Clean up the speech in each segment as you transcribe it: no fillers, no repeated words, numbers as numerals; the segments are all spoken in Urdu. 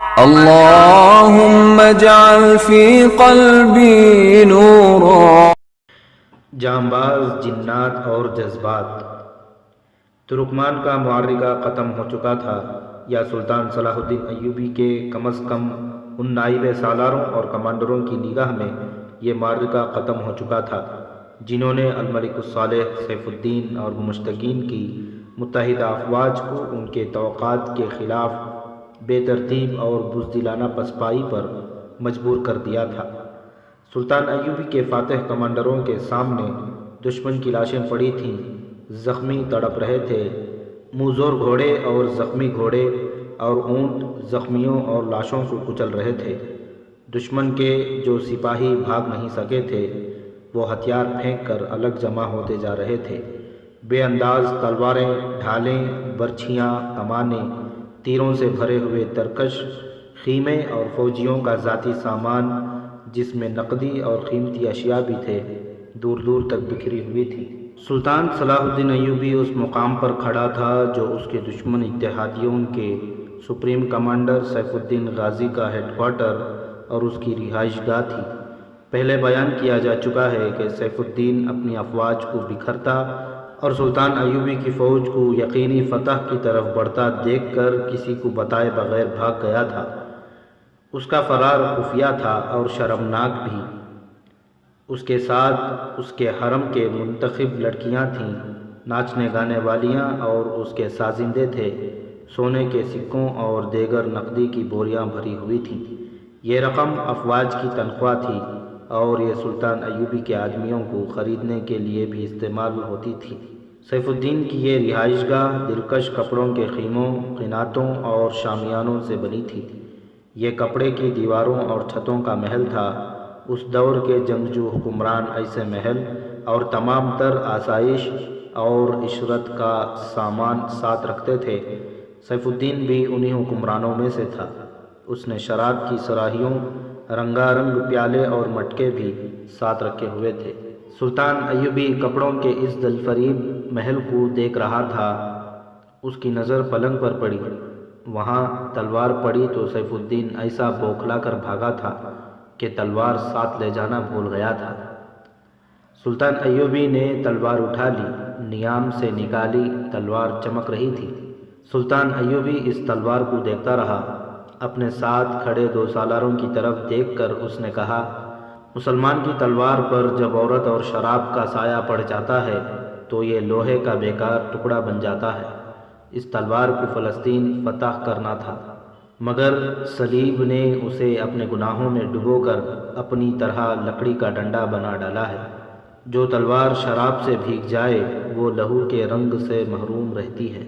اللهم اجعل في قلبي نورا۔ جانباز جنات اور جذبات۔ ترکمان کا معرکہ ختم ہو چکا تھا، یا سلطان صلاح الدین ایوبی کے کم از کم ان نائب سالاروں اور کمانڈروں کی نگاہ میں یہ معرکہ ختم ہو چکا تھا جنہوں نے الملک الصالح سیف الدین اور مشتقین کی متحدہ افواج کو ان کے توقعات کے خلاف بے ترتیب اور بزدلانہ پسپائی پر مجبور کر دیا تھا۔ سلطان ایوبی کے فاتح کمانڈروں کے سامنے دشمن کی لاشیں پڑی تھیں، زخمی تڑپ رہے تھے، موزور گھوڑے اور زخمی گھوڑے اور اونٹ زخمیوں اور لاشوں کو کچل رہے تھے۔ دشمن کے جو سپاہی بھاگ نہیں سکے تھے وہ ہتھیار پھینک کر الگ جمع ہوتے جا رہے تھے۔ بے انداز تلواریں، ڈھالیں، برچھیاں، کمانیں، تیروں سے بھرے ہوئے ترکش، خیمے اور فوجیوں کا ذاتی سامان جس میں نقدی اور قیمتی اشیاء بھی تھے دور دور تک بکھری ہوئی تھی۔ سلطان صلاح الدین ایوبی اس مقام پر کھڑا تھا جو اس کے دشمن اتحادیوں کے سپریم کمانڈر سیف الدین غازی کا ہیڈ کوارٹر اور اس کی رہائش گاہ تھی۔ پہلے بیان کیا جا چکا ہے کہ سیف الدین اپنی افواج کو بکھرتا اور سلطان ایوبی کی فوج کو یقینی فتح کی طرف بڑھتا دیکھ کر کسی کو بتائے بغیر بھاگ گیا تھا۔ اس کا فرار خفیہ تھا اور شرمناک بھی۔ اس کے ساتھ اس کے حرم کے منتخب لڑکیاں تھیں، ناچنے گانے والیاں، اور اس کے سازندے تھے۔ سونے کے سکوں اور دیگر نقدی کی بوریاں بھری ہوئی تھیں۔ یہ رقم افواج کی تنخواہ تھی اور یہ سلطان ایوبی کے آدمیوں کو خریدنے کے لیے بھی استعمال ہوتی تھی۔ سیف الدین کی یہ رہائش گاہ دلکش کپڑوں کے خیموں، قناتوں اور شامیانوں سے بنی تھی۔ یہ کپڑے کی دیواروں اور چھتوں کا محل تھا۔ اس دور کے جنگجو حکمران ایسے محل اور تمام تر آسائش اور عشرت کا سامان ساتھ رکھتے تھے۔ سیف الدین بھی انہی حکمرانوں میں سے تھا۔ اس نے شراب کی صراحیوں، رنگا رنگ پیالے اور مٹکے بھی ساتھ رکھے ہوئے تھے۔ سلطان ایوبی کپڑوں کے اس دلفریب محل کو دیکھ رہا تھا۔ اس کی نظر پلنگ پر پڑی۔ وہاں تلوار پڑی تو سیف الدین ایسا بوکھلا کر بھاگا تھا کہ تلوار ساتھ لے جانا بھول گیا تھا۔ سلطان ایوبی نے تلوار اٹھا لی، نیام سے نکالی، تلوار چمک رہی تھی۔ سلطان ایوبی اس تلوار کو دیکھتا رہا۔ اپنے ساتھ کھڑے دو سالاروں کی طرف دیکھ کر اس نے کہا، مسلمان کی تلوار پر جب عورت اور شراب کا سایہ پڑ جاتا ہے تو یہ لوہے کا بیکار ٹکڑا بن جاتا ہے۔ اس تلوار کو فلسطین فتح کرنا تھا، مگر صلیب نے اسے اپنے گناہوں میں ڈبو کر اپنی طرح لکڑی کا ڈنڈا بنا ڈالا ہے۔ جو تلوار شراب سے بھیگ جائے وہ لہو کے رنگ سے محروم رہتی ہے۔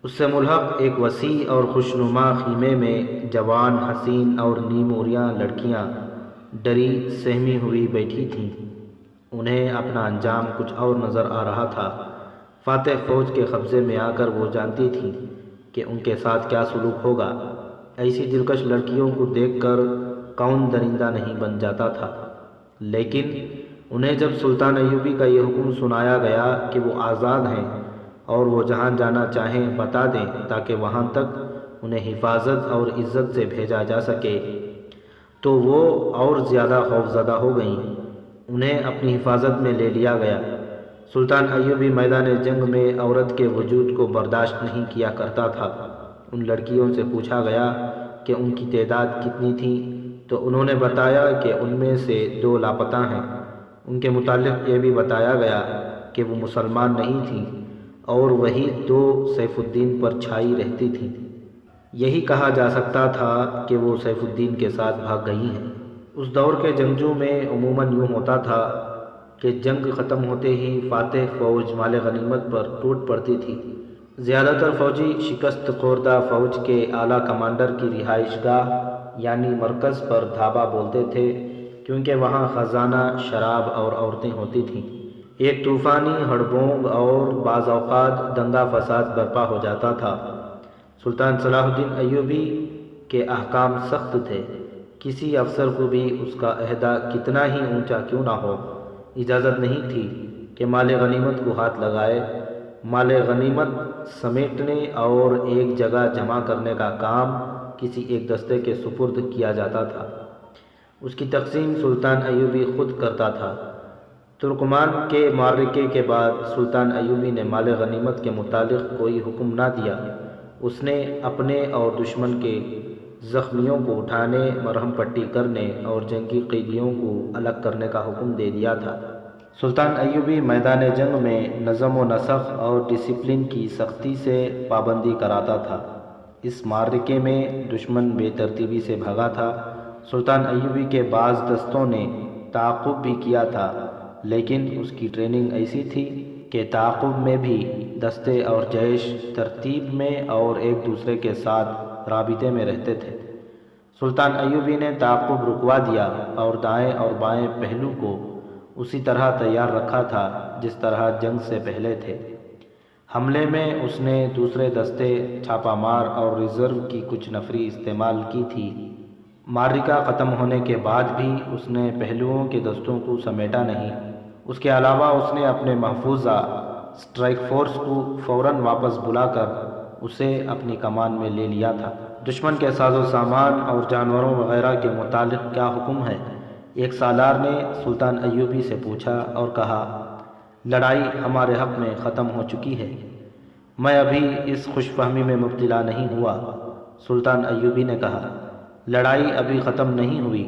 اس سے ملحق ایک وسیع اور خوشنما خیمے میں جوان، حسین اور نیموریاں لڑکیاں ڈری سہمی ہوئی بیٹھی تھیں۔ انہیں اپنا انجام کچھ اور نظر آ رہا تھا۔ فاتح فوج کے قبضے میں آ کر وہ جانتی تھیں کہ ان کے ساتھ کیا سلوک ہوگا۔ ایسی دلکش لڑکیوں کو دیکھ کر کون درندہ نہیں بن جاتا تھا، لیکن انہیں جب سلطان ایوبی کا یہ حکم سنایا گیا کہ وہ آزاد ہیں اور وہ جہاں جانا چاہیں بتا دیں تاکہ وہاں تک انہیں حفاظت اور عزت سے بھیجا جا سکے، تو وہ اور زیادہ خوفزدہ ہو گئیں۔ انہیں اپنی حفاظت میں لے لیا گیا۔ سلطان ایوبی میدان جنگ میں عورت کے وجود کو برداشت نہیں کیا کرتا تھا۔ ان لڑکیوں سے پوچھا گیا کہ ان کی تعداد کتنی تھی تو انہوں نے بتایا کہ ان میں سے 2 لاپتہ ہیں۔ ان کے متعلق یہ بھی بتایا گیا کہ وہ مسلمان نہیں تھیں اور وہی 2 سیف الدین پر چھائی رہتی تھیں۔ یہی کہا جا سکتا تھا کہ وہ سیف الدین کے ساتھ بھاگ گئی ہیں۔ اس دور کے جنگجو میں عموماً یوں ہوتا تھا کہ جنگ ختم ہوتے ہی فاتح فوج مال غنیمت پر ٹوٹ پڑتی تھی۔ زیادہ تر فوجی شکست خوردہ فوج کے اعلیٰ کمانڈر کی رہائش گاہ یعنی مرکز پر دھابہ بولتے تھے، کیونکہ وہاں خزانہ، شراب اور عورتیں ہوتی تھیں۔ ایک طوفانی ہڑبونگ اور بعض اوقات دنگا فساد برپا ہو جاتا تھا۔ سلطان صلاح الدین ایوبی کے احکام سخت تھے۔ کسی افسر کو بھی اس کا عہدہ کتنا ہی اونچا کیوں نہ ہو، اجازت نہیں تھی کہ مال غنیمت کو ہاتھ لگائے۔ مال غنیمت سمیٹنے اور ایک جگہ جمع کرنے کا کام کسی ایک دستے کے سپرد کیا جاتا تھا۔ اس کی تقسیم سلطان ایوبی خود کرتا تھا۔ ترکمان کے معرکے کے بعد سلطان ایوبی نے مال غنیمت کے متعلق کوئی حکم نہ دیا۔ اس نے اپنے اور دشمن کے زخمیوں کو اٹھانے، مرہم پٹی کرنے اور جنگی قیدیوں کو الگ کرنے کا حکم دے دیا تھا۔ سلطان ایوبی میدان جنگ میں نظم و نسق اور ڈسپلن کی سختی سے پابندی کراتا تھا۔ اس معرکے میں دشمن بے ترتیبی سے بھاگا تھا۔ سلطان ایوبی کے بعض دستوں نے تعاقب بھی کیا تھا، لیکن اس کی ٹریننگ ایسی تھی کہ تعاقب میں بھی دستے اور جیش ترتیب میں اور ایک دوسرے کے ساتھ رابطے میں رہتے تھے۔ سلطان ایوبی نے تعاقب رکوا دیا اور دائیں اور بائیں پہلو کو اسی طرح تیار رکھا تھا جس طرح جنگ سے پہلے تھے۔ حملے میں اس نے دوسرے دستے، چھاپہ مار اور ریزرو کی کچھ نفری استعمال کی تھی۔ معرکہ ختم ہونے کے بعد بھی اس نے پہلوؤں کے دستوں کو سمیٹا نہیں۔ اس کے علاوہ اس نے اپنے محفوظہ اسٹرائک فورس کو فوراً واپس بلا کر اسے اپنی کمان میں لے لیا تھا۔ دشمن کے ساز و سامان اور جانوروں وغیرہ کے متعلق کیا حکم ہے؟ ایک سالار نے سلطان ایوبی سے پوچھا اور کہا، لڑائی ہمارے حق میں ختم ہو چکی ہے۔ میں ابھی اس خوش فہمی میں مبتلا نہیں ہوا۔ سلطان ایوبی نے کہا، لڑائی ابھی ختم نہیں ہوئی،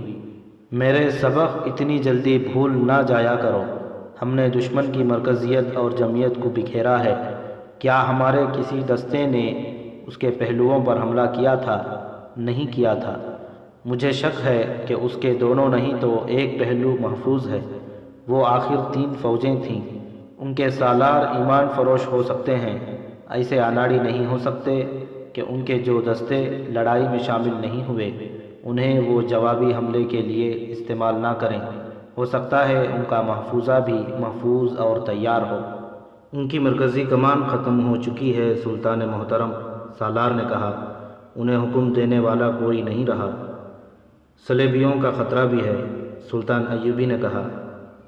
میرے سبق اتنی جلدی بھول نہ جایا کرو۔ ہم نے دشمن کی مرکزیت اور جمعیت کو بکھیرا ہے۔ کیا ہمارے کسی دستے نے اس کے پہلوؤں پر حملہ کیا تھا؟ نہیں کیا تھا۔ مجھے شک ہے کہ اس کے دونوں نہیں تو ایک پہلو محفوظ ہے۔ وہ آخر 3 فوجیں تھیں۔ ان کے سالار ایمان فروش ہو سکتے ہیں، ایسے اناڑی نہیں ہو سکتے کہ ان کے جو دستے لڑائی میں شامل نہیں ہوئے انہیں وہ جوابی حملے کے لیے استعمال نہ کریں۔ ہو سکتا ہے ان کا محفوظہ بھی محفوظ اور تیار ہو۔ ان کی مرکزی کمان ختم ہو چکی ہے سلطان محترم، سالار نے کہا۔ انہیں حکم دینے والا کوئی نہیں رہا۔ صلیبیوں کا خطرہ بھی ہے، سلطان ایوبی نے کہا۔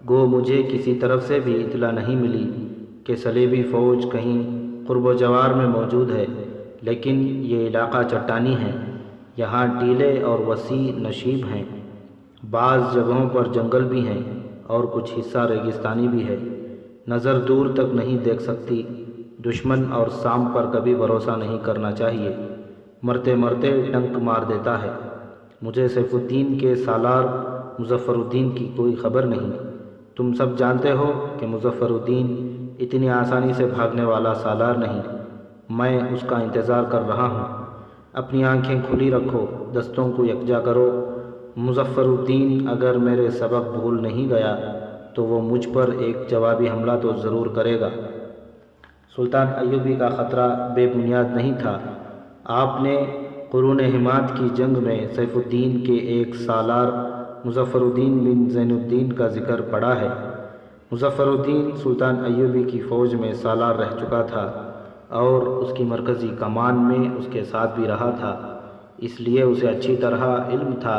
گو مجھے کسی طرف سے بھی اطلاع نہیں ملی کہ صلیبی فوج کہیں قرب و جوار میں موجود ہے، لیکن یہ علاقہ چٹانی ہے، یہاں ٹیلے اور وسیع نشیب ہیں، بعض جگہوں پر جنگل بھی ہیں اور کچھ حصہ ریگستانی بھی ہے، نظر دور تک نہیں دیکھ سکتی۔ دشمن اور سام پر کبھی بھروسہ نہیں کرنا چاہیے، مرتے مرتے ڈنک مار دیتا ہے۔ مجھے سیف الدین کے سالار مظفر الدین کی کوئی خبر نہیں۔ تم سب جانتے ہو کہ مظفر الدین اتنی آسانی سے بھاگنے والا سالار نہیں۔ میں اس کا انتظار کر رہا ہوں۔ اپنی آنکھیں کھلی رکھو، دستوں کو یکجا کرو۔ مظفر الدین اگر میرے سبق بھول نہیں گیا تو وہ مجھ پر ایک جوابی حملہ تو ضرور کرے گا۔ سلطان ایوبی کا خطرہ بے بنیاد نہیں تھا۔ آپ نے قرون حماد کی جنگ میں سیف الدین کے ایک سالار مظفر الدین بن زین الدین کا ذکر پڑھا ہے۔ مظفر الدین سلطان ایوبی کی فوج میں سالار رہ چکا تھا اور اس کی مرکزی کمان میں اس کے ساتھ بھی رہا تھا، اس لیے اسے اچھی طرح علم تھا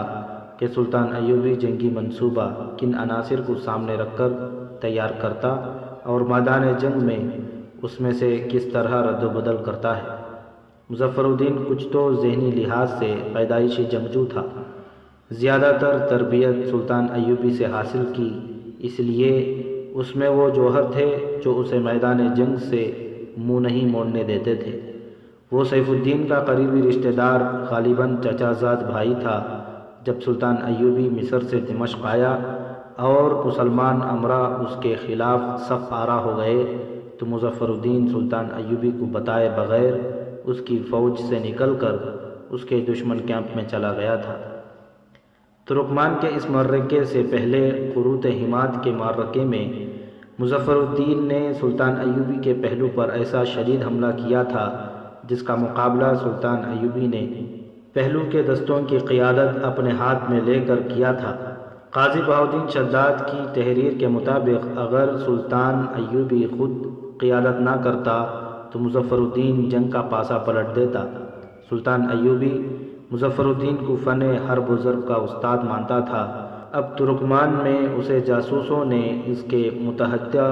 کہ سلطان ایوبی جنگی منصوبہ کن عناصر کو سامنے رکھ کر تیار کرتا اور میدان جنگ میں اس میں سے کس طرح رد و بدل کرتا ہے۔ مظفر الدین کچھ تو ذہنی لحاظ سے پیدائشی جنگجو تھا، زیادہ تر تربیت سلطان ایوبی سے حاصل کی، اس لیے اس میں وہ جوہر تھے جو اسے میدان جنگ سے منہ نہیں موڑنے دیتے تھے۔ وہ سیف الدین کا قریبی رشتہ دار غالباً چچا زاد بھائی تھا۔ جب سلطان ایوبی مصر سے دمشق آیا اور مسلمان امراء اس کے خلاف صف آرا ہو گئے تو مظفر الدین سلطان ایوبی کو بتائے بغیر اس کی فوج سے نکل کر اس کے دشمن کیمپ میں چلا گیا تھا۔ ترکمان کے اس معرکے سے پہلے قروت حماد کے معرکے میں مظفر الدین نے سلطان ایوبی کے پہلو پر ایسا شدید حملہ کیا تھا جس کا مقابلہ سلطان ایوبی نے پہلو کے دستوں کی قیادت اپنے ہاتھ میں لے کر کیا تھا۔ قاضی بہاؤالدین شداد کی تحریر کے مطابق اگر سلطان ایوبی خود قیادت نہ کرتا تو مظفر الدین جنگ کا پاسا پلٹ دیتا۔ سلطان ایوبی مظفر الدین کو فن حرب و ضرب کا استاد مانتا تھا۔ اب ترکمان میں اسے جاسوسوں نے اس کے متحدہ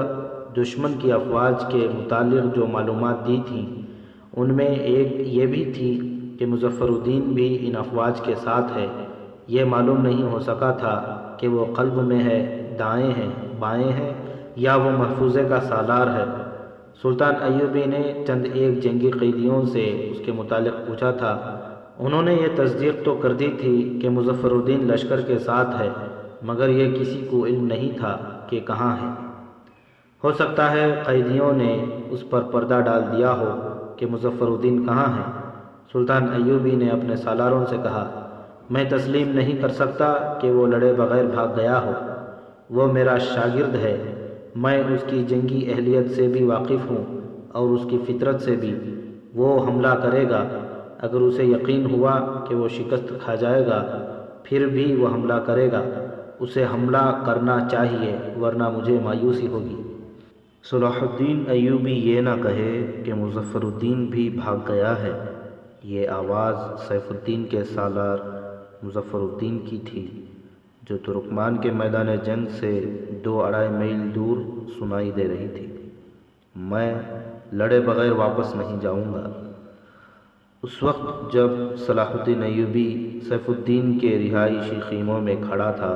دشمن کی افواج کے متعلق جو معلومات دی تھیں ان میں ایک یہ بھی تھی کہ مظفر الدین بھی ان افواج کے ساتھ ہے، یہ معلوم نہیں ہو سکا تھا کہ وہ قلب میں ہے، دائیں ہیں، بائیں ہیں، یا وہ محفوظے کا سالار ہے۔ سلطان ایوبی نے چند ایک جنگی قیدیوں سے اس کے متعلق پوچھا تھا۔ انہوں نے یہ تصدیق تو کر دی تھی کہ مظفر الدین لشکر کے ساتھ ہے، مگر یہ کسی کو علم نہیں تھا کہ کہاں ہے۔ ہو سکتا ہے قیدیوں نے اس پر پردہ ڈال دیا ہو کہ مظفر الدین کہاں ہے۔ سلطان ایوبی نے اپنے سالاروں سے کہا، میں تسلیم نہیں کر سکتا کہ وہ لڑے بغیر بھاگ گیا ہو۔ وہ میرا شاگرد ہے، میں اس کی جنگی اہلیت سے بھی واقف ہوں اور اس کی فطرت سے بھی۔ وہ حملہ کرے گا، اگر اسے یقین ہوا کہ وہ شکست کھا جائے گا پھر بھی وہ حملہ کرے گا۔ اسے حملہ کرنا چاہیے ورنہ مجھے مایوسی ہوگی۔ صلاح الدین ایوبی یہ نہ کہے کہ مظفر الدین بھی بھاگ گیا ہے۔ یہ آواز سیف الدین کے سالار مظفر الدین کی تھی، جو ترکمان کے میدان جنگ سے 2-2.5 میل دور سنائی دے رہی تھی۔ میں لڑے بغیر واپس نہیں جاؤں گا۔ اس وقت جب صلاح الدین ایوبی سیف الدین کے رہائشی خیموں میں کھڑا تھا،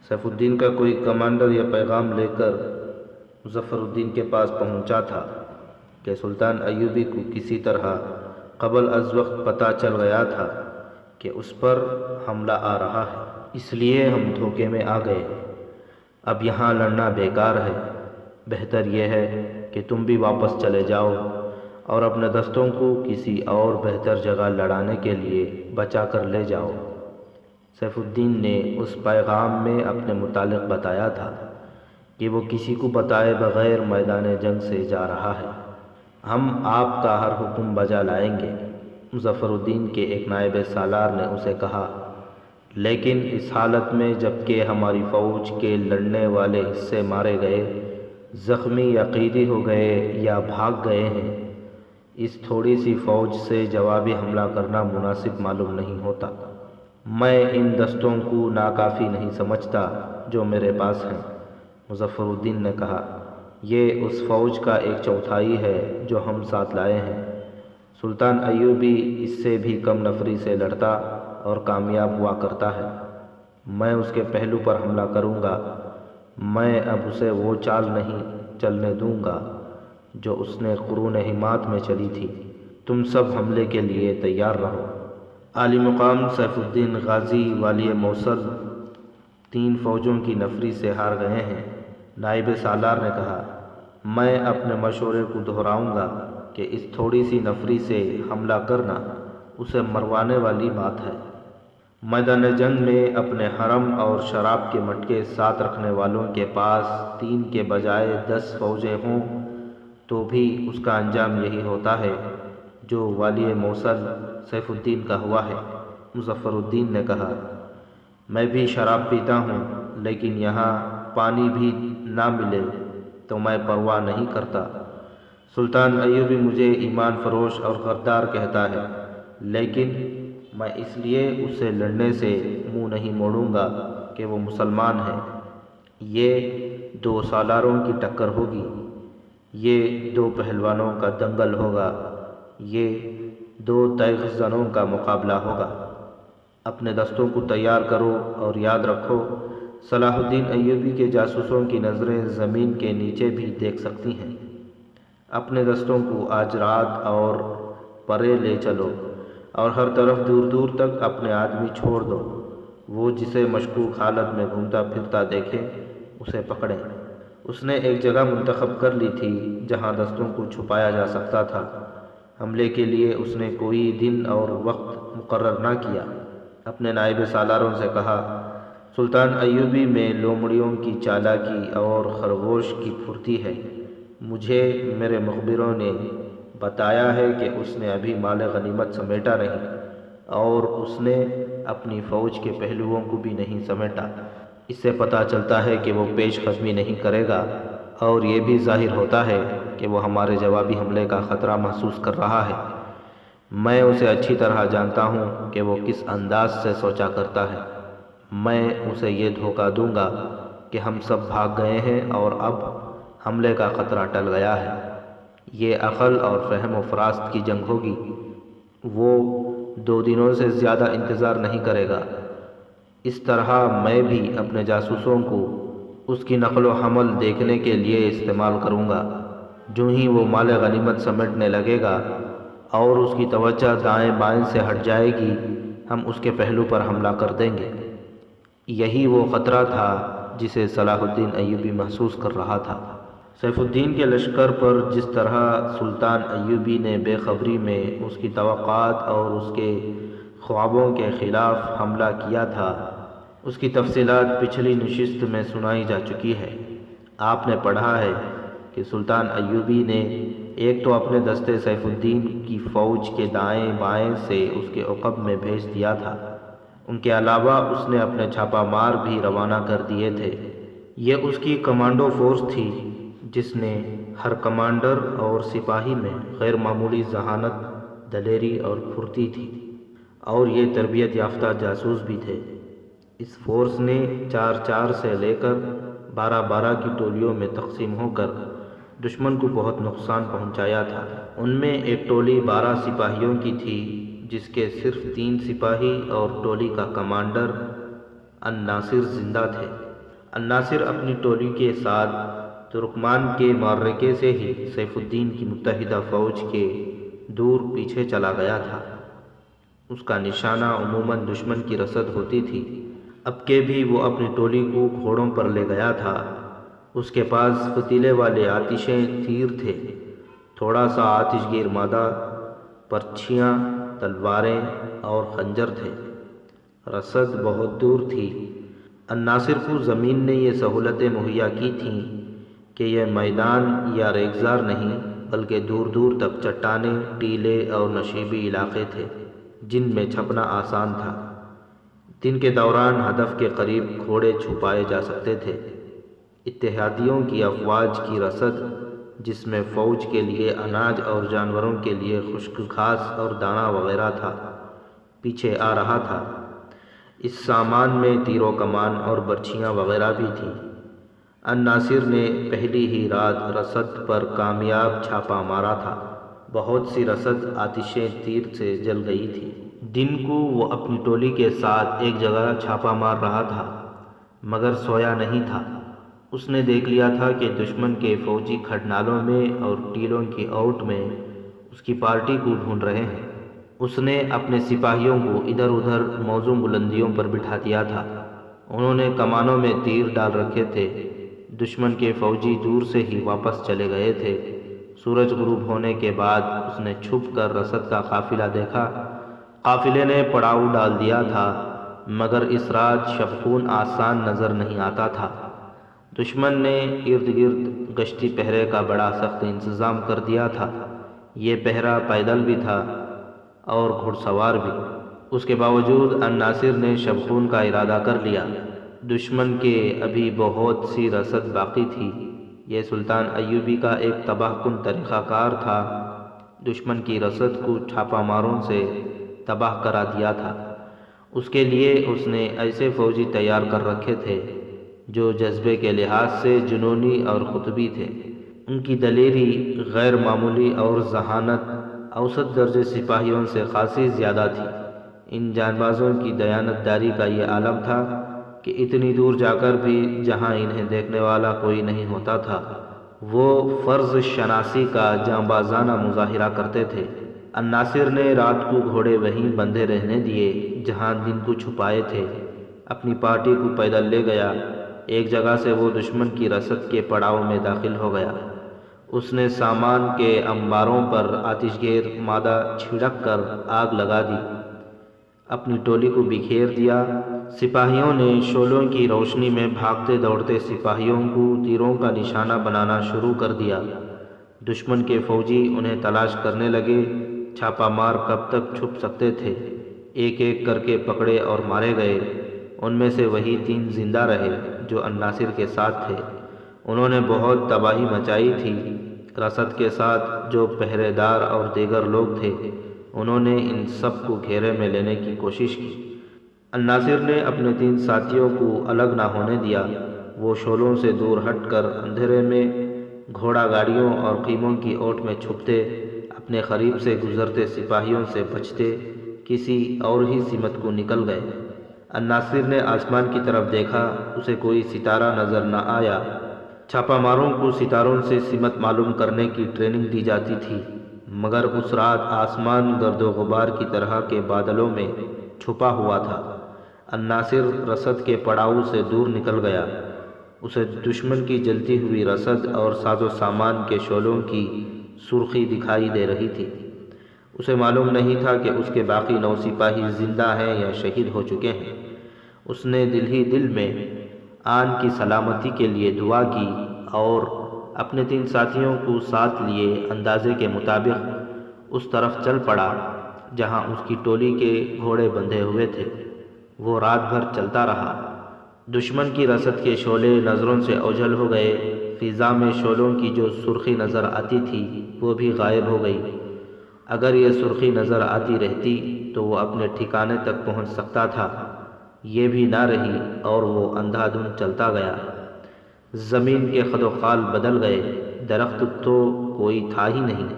سیف الدین کا کوئی کمانڈر یہ پیغام لے کر مظفر الدین کے پاس پہنچا تھا کہ سلطان ایوبی کو کسی طرح قبل از وقت پتہ چل گیا تھا کہ اس پر حملہ آ رہا ہے، اس لیے ہم دھوکے میں آ گئے۔ اب یہاں لڑنا بیکار ہے، بہتر یہ ہے کہ تم بھی واپس چلے جاؤ اور اپنے دستوں کو کسی اور بہتر جگہ لڑانے کے لیے بچا کر لے جاؤ۔ سیف الدین نے اس پیغام میں اپنے متعلق بتایا تھا کہ وہ کسی کو بتائے بغیر میدان جنگ سے جا رہا ہے۔ ہم آپ کا ہر حکم بجا لائیں گے، مظفر الدین کے ایک نائب سالار نے اسے کہا، لیکن اس حالت میں جب کہ ہماری فوج کے لڑنے والے حصے مارے گئے، زخمی یا قیدی ہو گئے یا بھاگ گئے ہیں، اس تھوڑی سی فوج سے جوابی حملہ کرنا مناسب معلوم نہیں ہوتا۔ میں ان دستوں کو ناکافی نہیں سمجھتا جو میرے پاس ہیں۔ مظفر الدین نے کہا، یہ اس فوج کا 1/4 ہے جو ہم ساتھ لائے ہیں۔ سلطان ایوبی اس سے بھی کم نفری سے لڑتا اور کامیاب ہوا کرتا ہے۔ میں اس کے پہلو پر حملہ کروں گا۔ میں اب اسے وہ چال نہیں چلنے دوں گا جو اس نے قرون حمات میں چلی تھی۔ تم سب حملے کے لیے تیار رہو۔ عالی مقام سیف الدین غازی والی موصل 3 فوجوں کی نفری سے ہار گئے ہیں۔ نائب سالار نے کہا، میں اپنے مشورے کو دہراؤں گا کہ اس تھوڑی سی نفری سے حملہ کرنا اسے مروانے والی بات ہے۔ میدان جنگ میں اپنے حرم اور شراب کے مٹکے ساتھ رکھنے والوں کے پاس 3 کے بجائے 10 فوجیں ہوں تو بھی اس کا انجام یہی ہوتا ہے جو والی موصل سیف الدین کا ہوا ہے۔ مظفر الدین نے کہا، میں بھی شراب پیتا ہوں، لیکن یہاں پانی بھی نہ ملے تو میں پرواہ نہیں کرتا۔ سلطان ایوبی مجھے ایمان فروش اور غدار کہتا ہے، لیکن میں اس لیے اس سے لڑنے سے منہ نہیں موڑوں گا کہ وہ مسلمان ہے۔ یہ 2 سالاروں کی ٹکر ہوگی، یہ 2 پہلوانوں کا دنگل ہوگا، یہ 2 تیغ زنوں کا مقابلہ ہوگا۔ اپنے دستوں کو تیار کرو اور یاد رکھو، صلاح الدین ایوبی کے جاسوسوں کی نظریں زمین کے نیچے بھی دیکھ سکتی ہیں۔ اپنے دستوں کو آج رات اور پرے لے چلو اور ہر طرف دور دور تک اپنے آدمی چھوڑ دو۔ وہ جسے مشکوک حالت میں گھومتا پھرتا دیکھے اسے پکڑیں۔ اس نے ایک جگہ منتخب کر لی تھی جہاں دستوں کو چھپایا جا سکتا تھا۔ حملے کے لیے اس نے کوئی دن اور وقت مقرر نہ کیا۔ اپنے نائب سالاروں سے کہا، سلطان ایوبی میں لومڑیوں کی چالاکی اور خرگوش کی پھرتی ہے۔ مجھے میرے مخبروں نے بتایا ہے کہ اس نے ابھی مال غنیمت سمیٹا نہیں اور اس نے اپنی فوج کے پہلوؤں کو بھی نہیں سمیٹا۔ اس سے پتہ چلتا ہے کہ وہ پیش قدمی نہیں کرے گا، اور یہ بھی ظاہر ہوتا ہے کہ وہ ہمارے جوابی حملے کا خطرہ محسوس کر رہا ہے۔ میں اسے اچھی طرح جانتا ہوں کہ وہ کس انداز سے سوچا کرتا ہے۔ میں اسے یہ دھوکہ دوں گا کہ ہم سب بھاگ گئے ہیں اور اب حملے کا خطرہ ٹل گیا ہے۔ یہ عقل اور فہم و فراست کی جنگ ہوگی۔ وہ 2 دنوں سے زیادہ انتظار نہیں کرے گا۔ اس طرح میں بھی اپنے جاسوسوں کو اس کی نقل و حمل دیکھنے کے لیے استعمال کروں گا۔ جو ہی وہ مال غنیمت سمیٹنے لگے گا اور اس کی توجہ دائیں بائیں سے ہٹ جائے گی، ہم اس کے پہلو پر حملہ کر دیں گے۔ یہی وہ خطرہ تھا جسے صلاح الدین ایوبی محسوس کر رہا تھا۔ سیف الدین کے لشکر پر جس طرح سلطان ایوبی نے بے خبری میں اس کی توقعات اور اس کے خوابوں کے خلاف حملہ کیا تھا، اس کی تفصیلات پچھلی نشست میں سنائی جا چکی ہے۔ آپ نے پڑھا ہے کہ سلطان ایوبی نے ایک تو اپنے دستے سیف الدین کی فوج کے دائیں بائیں سے اس کے عقب میں بھیج دیا تھا۔ ان کے علاوہ اس نے اپنے چھاپہ مار بھی روانہ کر دیے تھے۔ یہ اس کی کمانڈو فورس تھی جس نے ہر کمانڈر اور سپاہی میں غیر معمولی ذہانت، دلیری اور پھرتی تھی، اور یہ تربیت یافتہ جاسوس بھی تھے۔ اس فورس نے 4 سے لے کر 12 کی ٹولیوں میں تقسیم ہو کر دشمن کو بہت نقصان پہنچایا تھا۔ ان میں ایک ٹولی 12 سپاہیوں کی تھی جس کے صرف 3 سپاہی اور ٹولی کا کمانڈر الناصر زندہ تھے۔ الناصر اپنی ٹولی کے ساتھ ترکمان کے معرکے سے ہی سیف الدین کی متحدہ فوج کے دور پیچھے چلا گیا تھا۔ اس کا نشانہ عموماً دشمن کی رسد ہوتی تھی۔ اب کے بھی وہ اپنی ٹولی کو گھوڑوں پر لے گیا تھا۔ اس کے پاس فتیلے والے آتشیں تیر تھے، تھوڑا سا آتش گیر مادہ، پرچھیاں، تلواریں اور خنجر تھے۔ رسد بہت دور تھی۔ الناصر کو زمین نے یہ سہولتیں مہیا کی تھیں کہ یہ میدان یا ریگزار نہیں بلکہ دور دور تک چٹانیں، ٹیلے اور نشیبی علاقے تھے جن میں چھپنا آسان تھا۔ دن کے دوران ہدف کے قریب گھوڑے چھپائے جا سکتے تھے۔ اتحادیوں کی افواج کی رسد، جس میں فوج کے لیے اناج اور جانوروں کے لیے خشک گھاس اور دانہ وغیرہ تھا، پیچھے آ رہا تھا۔ اس سامان میں تیر و کمان اور برچھیاں وغیرہ بھی تھیں۔ الناصر نے پہلی ہی رات رسد پر کامیاب چھاپا مارا تھا۔ بہت سی رسد آتشیں تیر سے جل گئی تھی۔ دن کو وہ اپنی ٹولی کے ساتھ ایک جگہ چھاپا مار رہا تھا مگر سویا نہیں تھا۔ اس نے دیکھ لیا تھا کہ دشمن کے فوجی کھڈنالوں میں اور ٹیلوں کی اوٹ میں اس کی پارٹی کو ڈھونڈ رہے ہیں۔ اس نے اپنے سپاہیوں کو ادھر ادھر موزوں بلندیوں پر بٹھا دیا تھا۔ انہوں نے کمانوں میں تیر ڈال رکھے تھے۔ دشمن کے فوجی دور سے ہی واپس چلے گئے تھے۔ سورج غروب ہونے کے بعد اس نے چھپ کر رسد کا قافلہ دیکھا۔ قافلے نے پڑاؤ ڈال دیا تھا مگر اس رات شبخون آسان نظر نہیں آتا تھا۔ دشمن نے ارد گرد گشتی پہرے کا بڑا سخت انتظام کر دیا تھا۔ یہ پہرا پیدل بھی تھا اور گھڑ سوار بھی۔ اس کے باوجود الناصر نے شبخون کا ارادہ کر لیا۔ دشمن کے ابھی بہت سی رسد باقی تھی۔ یہ سلطان ایوبی کا ایک تباہ کن طریقہ کار تھا۔ دشمن کی رسد کو چھاپا ماروں سے تباہ کرا دیا تھا۔ اس کے لیے اس نے ایسے فوجی تیار کر رکھے تھے جو جذبے کے لحاظ سے جنونی اور قطبی تھے۔ ان کی دلیری غیر معمولی اور ذہانت اوسط درجے سپاہیوں سے خاصی زیادہ تھی۔ ان جان بازوں کی دیانتداری کا یہ عالم تھا کہ اتنی دور جا کر بھی جہاں انہیں دیکھنے والا کوئی نہیں ہوتا تھا، وہ فرض شناسی کا جانبازانہ مظاہرہ کرتے تھے۔ الناصر نے رات کو گھوڑے وہیں بندھے رہنے دیے جہاں دن کو چھپائے تھے۔ اپنی پارٹی کو پیدل لے گیا۔ ایک جگہ سے وہ دشمن کی رسد کے پڑاؤ میں داخل ہو گیا۔ اس نے سامان کے انباروں پر آتش گیر مادہ چھڑک کر آگ لگا دی، اپنی ٹولی کو بکھیر دیا۔ سپاہیوں نے شعلوں کی روشنی میں بھاگتے دوڑتے سپاہیوں کو تیروں کا نشانہ بنانا شروع کر دیا۔ دشمن کے فوجی انہیں تلاش کرنے لگے۔ چھاپا مار کب تک چھپ سکتے تھے؟ ایک ایک کر کے پکڑے اور مارے گئے۔ ان میں سے وہی 3 زندہ رہے جو الناصر کے ساتھ تھے۔ انہوں نے بہت تباہی مچائی تھی۔ رسد کے ساتھ جو پہرے دار اور دیگر لوگ تھے انہوں نے ان سب کو گھیرے میں لینے کی کوشش کی۔ الناصر نے اپنے 3 ساتھیوں کو الگ نہ ہونے دیا۔ وہ شعلوں سے دور ہٹ کر اندھیرے میں گھوڑا گاڑیوں اور خیموں کی اوٹ میں چھپتے اپنے قریب سے گزرتے سپاہیوں سے بچتے کسی اور ہی سمت کو نکل گئے۔ الناصر نے آسمان کی طرف دیکھا، اسے کوئی ستارہ نظر نہ آیا۔ چھاپا ماروں کو ستاروں سے سمت معلوم کرنے کی ٹریننگ دی جاتی تھی، مگر اس رات آسمان گرد و غبار کی طرح کے بادلوں میں چھپا ہوا تھا۔ الناصر رسد کے پڑاؤ سے دور نکل گیا۔ اسے دشمن کی جلتی ہوئی رسد اور ساز و سامان کے شعلوں کی سرخی دکھائی دے رہی تھی۔ اسے معلوم نہیں تھا کہ اس کے باقی 9 سپاہی زندہ ہیں یا شہید ہو چکے ہیں۔ اس نے دل ہی دل میں آن کی سلامتی کے لیے دعا کی اور اپنے 3 ساتھیوں کو ساتھ لیے اندازے کے مطابق اس طرف چل پڑا جہاں اس کی ٹولی کے گھوڑے بندھے ہوئے تھے۔ وہ رات بھر چلتا رہا۔ دشمن کی رسد کے شعلے نظروں سے اوجھل ہو گئے۔ فضا میں شعلوں کی جو سرخی نظر آتی تھی وہ بھی غائب ہو گئی۔ اگر یہ سرخی نظر آتی رہتی تو وہ اپنے ٹھکانے تک پہنچ سکتا تھا، یہ بھی نہ رہی اور وہ اندھا دھند چلتا گیا۔ زمین کے خد و خال بدل گئے، درخت تو کوئی تھا ہی نہیں۔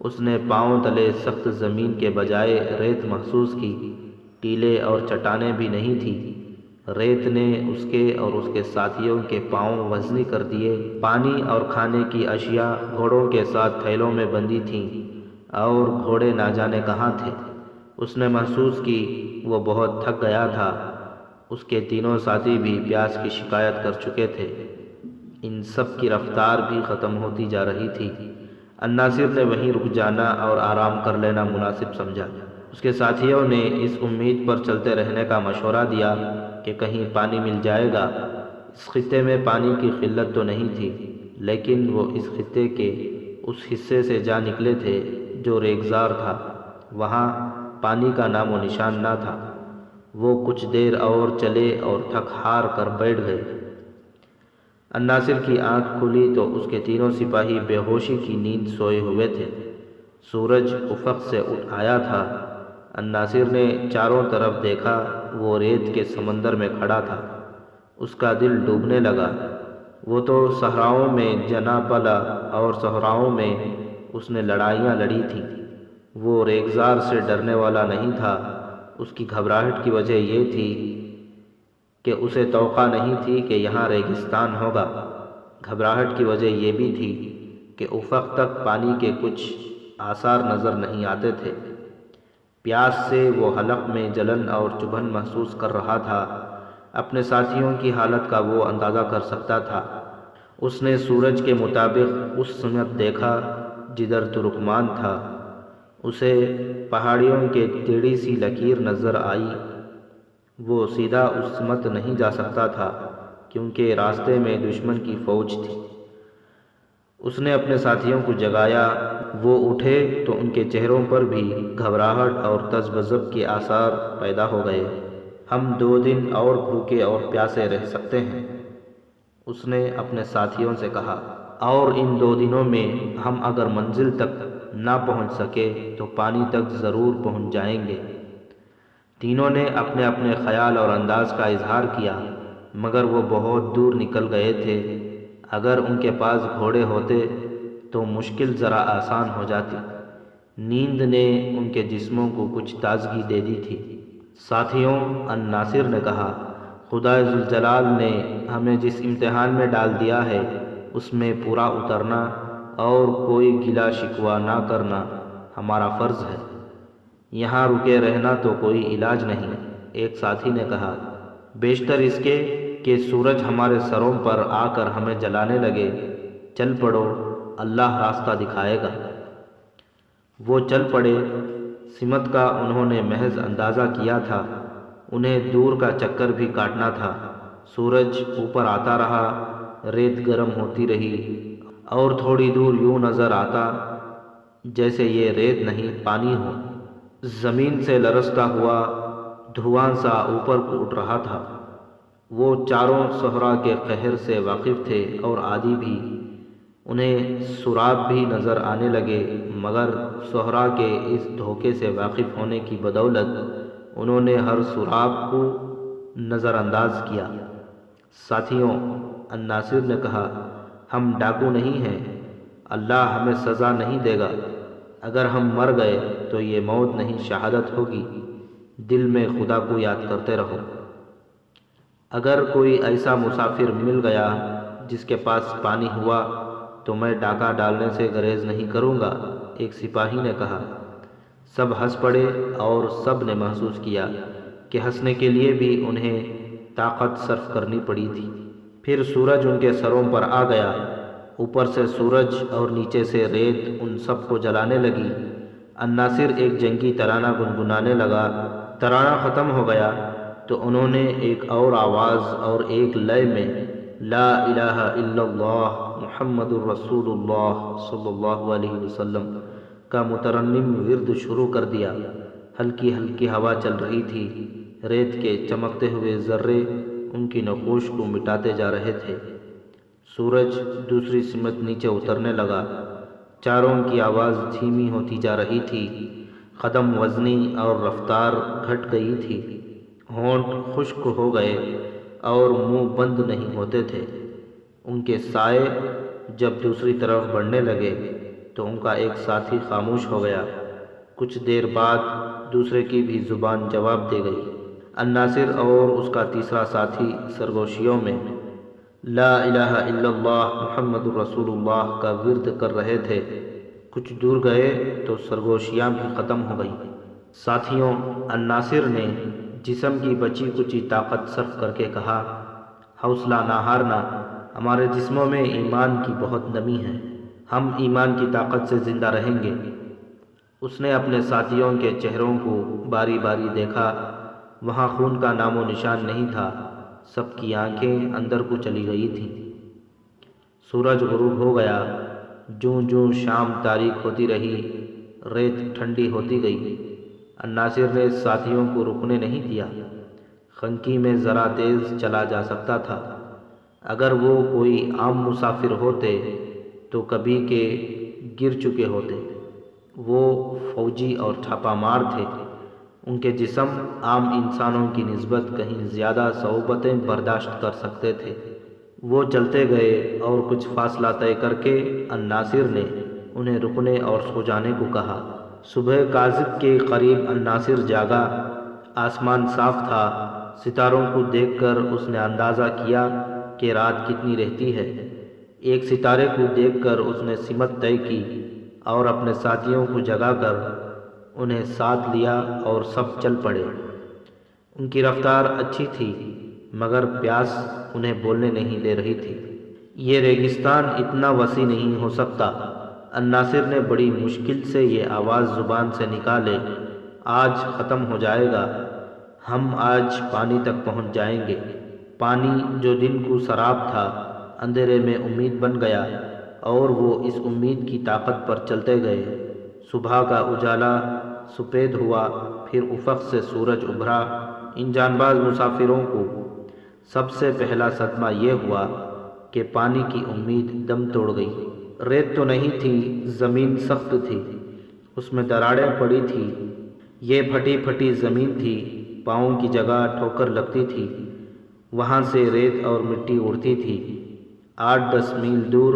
اس نے پاؤں تلے سخت زمین کے بجائے ریت محسوس کی، ٹیلے اور چٹانیں بھی نہیں تھیں۔ ریت نے اس کے اور اس کے ساتھیوں کے پاؤں وزنی کر دیے۔ پانی اور کھانے کی اشیاء گھوڑوں کے ساتھ تھیلوں میں بندھی تھیں اور گھوڑے نہ جانے کہاں تھے۔ اس نے محسوس کی وہ بہت تھک گیا تھا۔ اس کے تینوں ساتھی بھی پیاس کی شکایت کر چکے تھے۔ ان سب کی رفتار بھی ختم ہوتی جا رہی تھی۔ الناصر نے وہیں رک جانا اور آرام کر لینا مناسب سمجھا۔ اس کے ساتھیوں نے اس امید پر چلتے رہنے کا مشورہ دیا کہ کہیں پانی مل جائے گا۔ اس خطے میں پانی کی قلت تو نہیں تھی، لیکن وہ اس خطے کے اس حصے سے جا نکلے تھے جو ریگزار تھا۔ وہاں پانی کا نام و نشان نہ تھا۔ وہ کچھ دیر اور چلے اور تھک ہار کر بیٹھ گئے۔ الناصر کی آنکھ کھلی تو اس کے تینوں سپاہی بے ہوشی کی نیند سوئے ہوئے تھے۔ سورج افق سے اٹھ آیا تھا۔ الناصر نے چاروں طرف دیکھا، وہ ریت کے سمندر میں کھڑا تھا۔ اس کا دل ڈوبنے لگا۔ وہ تو صحراؤں میں جنا پلا اور صحراؤں میں اس نے لڑائیاں لڑی تھیں۔ وہ ریگزار سے ڈرنے والا نہیں تھا۔ اس کی گھبراہٹ کی وجہ یہ تھی کہ اسے توقع نہیں تھی کہ یہاں ریگستان ہوگا۔ گھبراہٹ کی وجہ یہ بھی تھی کہ افق تک پانی کے کچھ آثار نظر نہیں آتے تھے۔ پیاس سے وہ حلق میں جلن اور چبھن محسوس کر رہا تھا۔ اپنے ساتھیوں کی حالت کا وہ اندازہ کر سکتا تھا۔ اس نے سورج کے مطابق اس سمت دیکھا جدھر ترکمان تھا۔ اسے پہاڑیوں کے ٹیڑھی سی لکیر نظر آئی۔ وہ سیدھا اس سمت نہیں جا سکتا تھا کیونکہ راستے میں دشمن کی فوج تھی۔ اس نے اپنے ساتھیوں کو جگایا۔ وہ اٹھے تو ان کے چہروں پر بھی گھبراہٹ اور تذبذب کے آثار پیدا ہو گئے۔ ہم 2 دن اور بھوکے اور پیاسے رہ سکتے ہیں، اس نے اپنے ساتھیوں سے کہا، اور ان 2 دنوں میں ہم اگر منزل تک نہ پہنچ سکے تو پانی تک ضرور پہنچ جائیں گے۔ تینوں نے اپنے اپنے خیال اور انداز کا اظہار کیا، مگر وہ بہت دور نکل گئے تھے۔ اگر ان کے پاس گھوڑے ہوتے تو مشکل ذرا آسان ہو جاتی۔ نیند نے ان کے جسموں کو کچھ تازگی دے دی تھی۔ ساتھیوں، الناصر نے کہا، خدا ذوالجلال نے ہمیں جس امتحان میں ڈال دیا ہے اس میں پورا اترنا اور کوئی گلہ شکوہ نہ کرنا ہمارا فرض ہے۔ یہاں رکے رہنا تو کوئی علاج نہیں۔ ایک ساتھی نے کہا، بیشتر اس کے کہ سورج ہمارے سروں پر آ کر ہمیں جلانے لگے۔ چل پڑو، اللہ راستہ دکھائے گا۔ وہ چل پڑے۔ سمت کا انہوں نے محض اندازہ کیا تھا، انہیں دور کا چکر بھی کاٹنا تھا۔ سورج اوپر آتا رہا، ریت گرم ہوتی رہی اور تھوڑی دور یوں نظر آتا جیسے یہ ریت نہیں پانی ہو۔ زمین سے لرزتا ہوا دھواں سا اوپر کو اٹھ رہا تھا۔ وہ چاروں صحرا کے قہر سے واقف تھے اور عادی بھی۔ انہیں سراب بھی نظر آنے لگے، مگر صحرا کے اس دھوکے سے واقف ہونے کی بدولت انہوں نے ہر سراب کو نظر انداز کیا۔ ساتھیوں، الناصر نے کہا، ہم ڈاکو نہیں ہیں، اللہ ہمیں سزا نہیں دے گا۔ اگر ہم مر گئے تو یہ موت نہیں شہادت ہوگی، دل میں خدا کو یاد کرتے رہو۔ اگر کوئی ایسا مسافر مل گیا جس کے پاس پانی ہوا تو میں ڈاکہ ڈالنے سے گریز نہیں کروں گا، ایک سپاہی نے کہا۔ سب ہنس پڑے اور سب نے محسوس کیا کہ ہنسنے کے لیے بھی انہیں طاقت صرف کرنی پڑی تھی۔ پھر سورج ان کے سروں پر آ گیا، اوپر سے سورج اور نیچے سے ریت ان سب کو جلانے لگی۔ الناصر ایک جنگی ترانہ گنگنانے لگا۔ ترانہ ختم ہو گیا تو انہوں نے ایک اور آواز اور ایک لے میں لا الہ الا اللہ محمد الرسول اللہ صلی اللہ علیہ وسلم کا مترنم ورد شروع کر دیا۔ ہلکی ہلکی ہوا چل رہی تھی، ریت کے چمکتے ہوئے ذرے ان کی نقوش کو مٹاتے جا رہے تھے۔ سورج دوسری سمت نیچے اترنے لگا، چاروں کی آواز دھیمی ہوتی جا رہی تھی، قدم وزنی اور رفتار گھٹ گئی تھی، ہونٹ خشک ہو گئے اور منہ بند نہیں ہوتے تھے۔ ان کے سائے جب دوسری طرف بڑھنے لگے تو ان کا ایک ساتھی خاموش ہو گیا۔ کچھ دیر بعد دوسرے کی بھی زبان جواب دے گئی۔ الناصر اور اس کا تیسرا ساتھی سرگوشیوں میں لا الہ الا اللہ محمد الرسول اللہ کا ورد کر رہے تھے۔ کچھ دور گئے تو سرگوشیاں بھی ختم ہو گئیں۔ ساتھیوں، الناصر نے جسم کی بچی کچی طاقت صرف کر کے کہا، حوصلہ نہ ہارنا، ہمارے جسموں میں ایمان کی بہت نمی ہے، ہم ایمان کی طاقت سے زندہ رہیں گے۔ اس نے اپنے ساتھیوں کے چہروں کو باری باری دیکھا، وہاں خون کا نام و نشان نہیں تھا، سب کی آنکھیں اندر کو چلی گئی تھیں۔ سورج غروب ہو گیا، جوں جوں شام تاریک ہوتی رہی، ریت ٹھنڈی ہوتی گئی۔ الناصر نے ساتھیوں کو رکنے نہیں دیا، خنکی میں ذرا تیز چلا جا سکتا تھا۔ اگر وہ کوئی عام مسافر ہوتے تو کبھی کے گر چکے ہوتے۔ وہ فوجی اور چھاپا مار تھے، ان کے جسم عام انسانوں کی نسبت کہیں زیادہ صعوبتیں برداشت کر سکتے تھے۔ وہ چلتے گئے اور کچھ فاصلہ طے کر کے الناصر نے انہیں رکنے اور سو جانے کو کہا۔ صبح کاذب کے قریب الناصر جاگا، آسمان صاف تھا، ستاروں کو دیکھ کر اس نے اندازہ کیا کہ رات کتنی رہتی ہے۔ ایک ستارے کو دیکھ کر اس نے سمت طے کی اور اپنے ساتھیوں کو جگا کر انہیں ساتھ لیا اور سب چل پڑے۔ ان کی رفتار اچھی تھی مگر پیاس انہیں بولنے نہیں دے رہی تھی۔ یہ ریگستان اتنا وسیع نہیں ہو سکتا۔ الناصر نے بڑی مشکل سے یہ آواز زبان سے نکالے، آج ختم ہو جائے گا، ہم آج پانی تک پہنچ جائیں گے۔ پانی جو دن کو سراب تھا، اندھیرے میں امید بن گیا اور وہ اس امید کی طاقت پر چلتے گئے۔ صبح کا اجالا سفید ہوا، پھر افق سے سورج ابھرا۔ ان جان باز مسافروں کو سب سے پہلا صدمہ یہ ہوا کہ پانی کی امید دم توڑ گئی۔ ریت تو نہیں تھی، زمین سخت تھی، اس میں دراڑیں پڑی تھی۔ یہ پھٹی پھٹی زمین تھی، پاؤں کی جگہ ٹھوکر لگتی تھی، وہاں سے ریت اور مٹی اڑتی تھی۔ 8-10 میل دور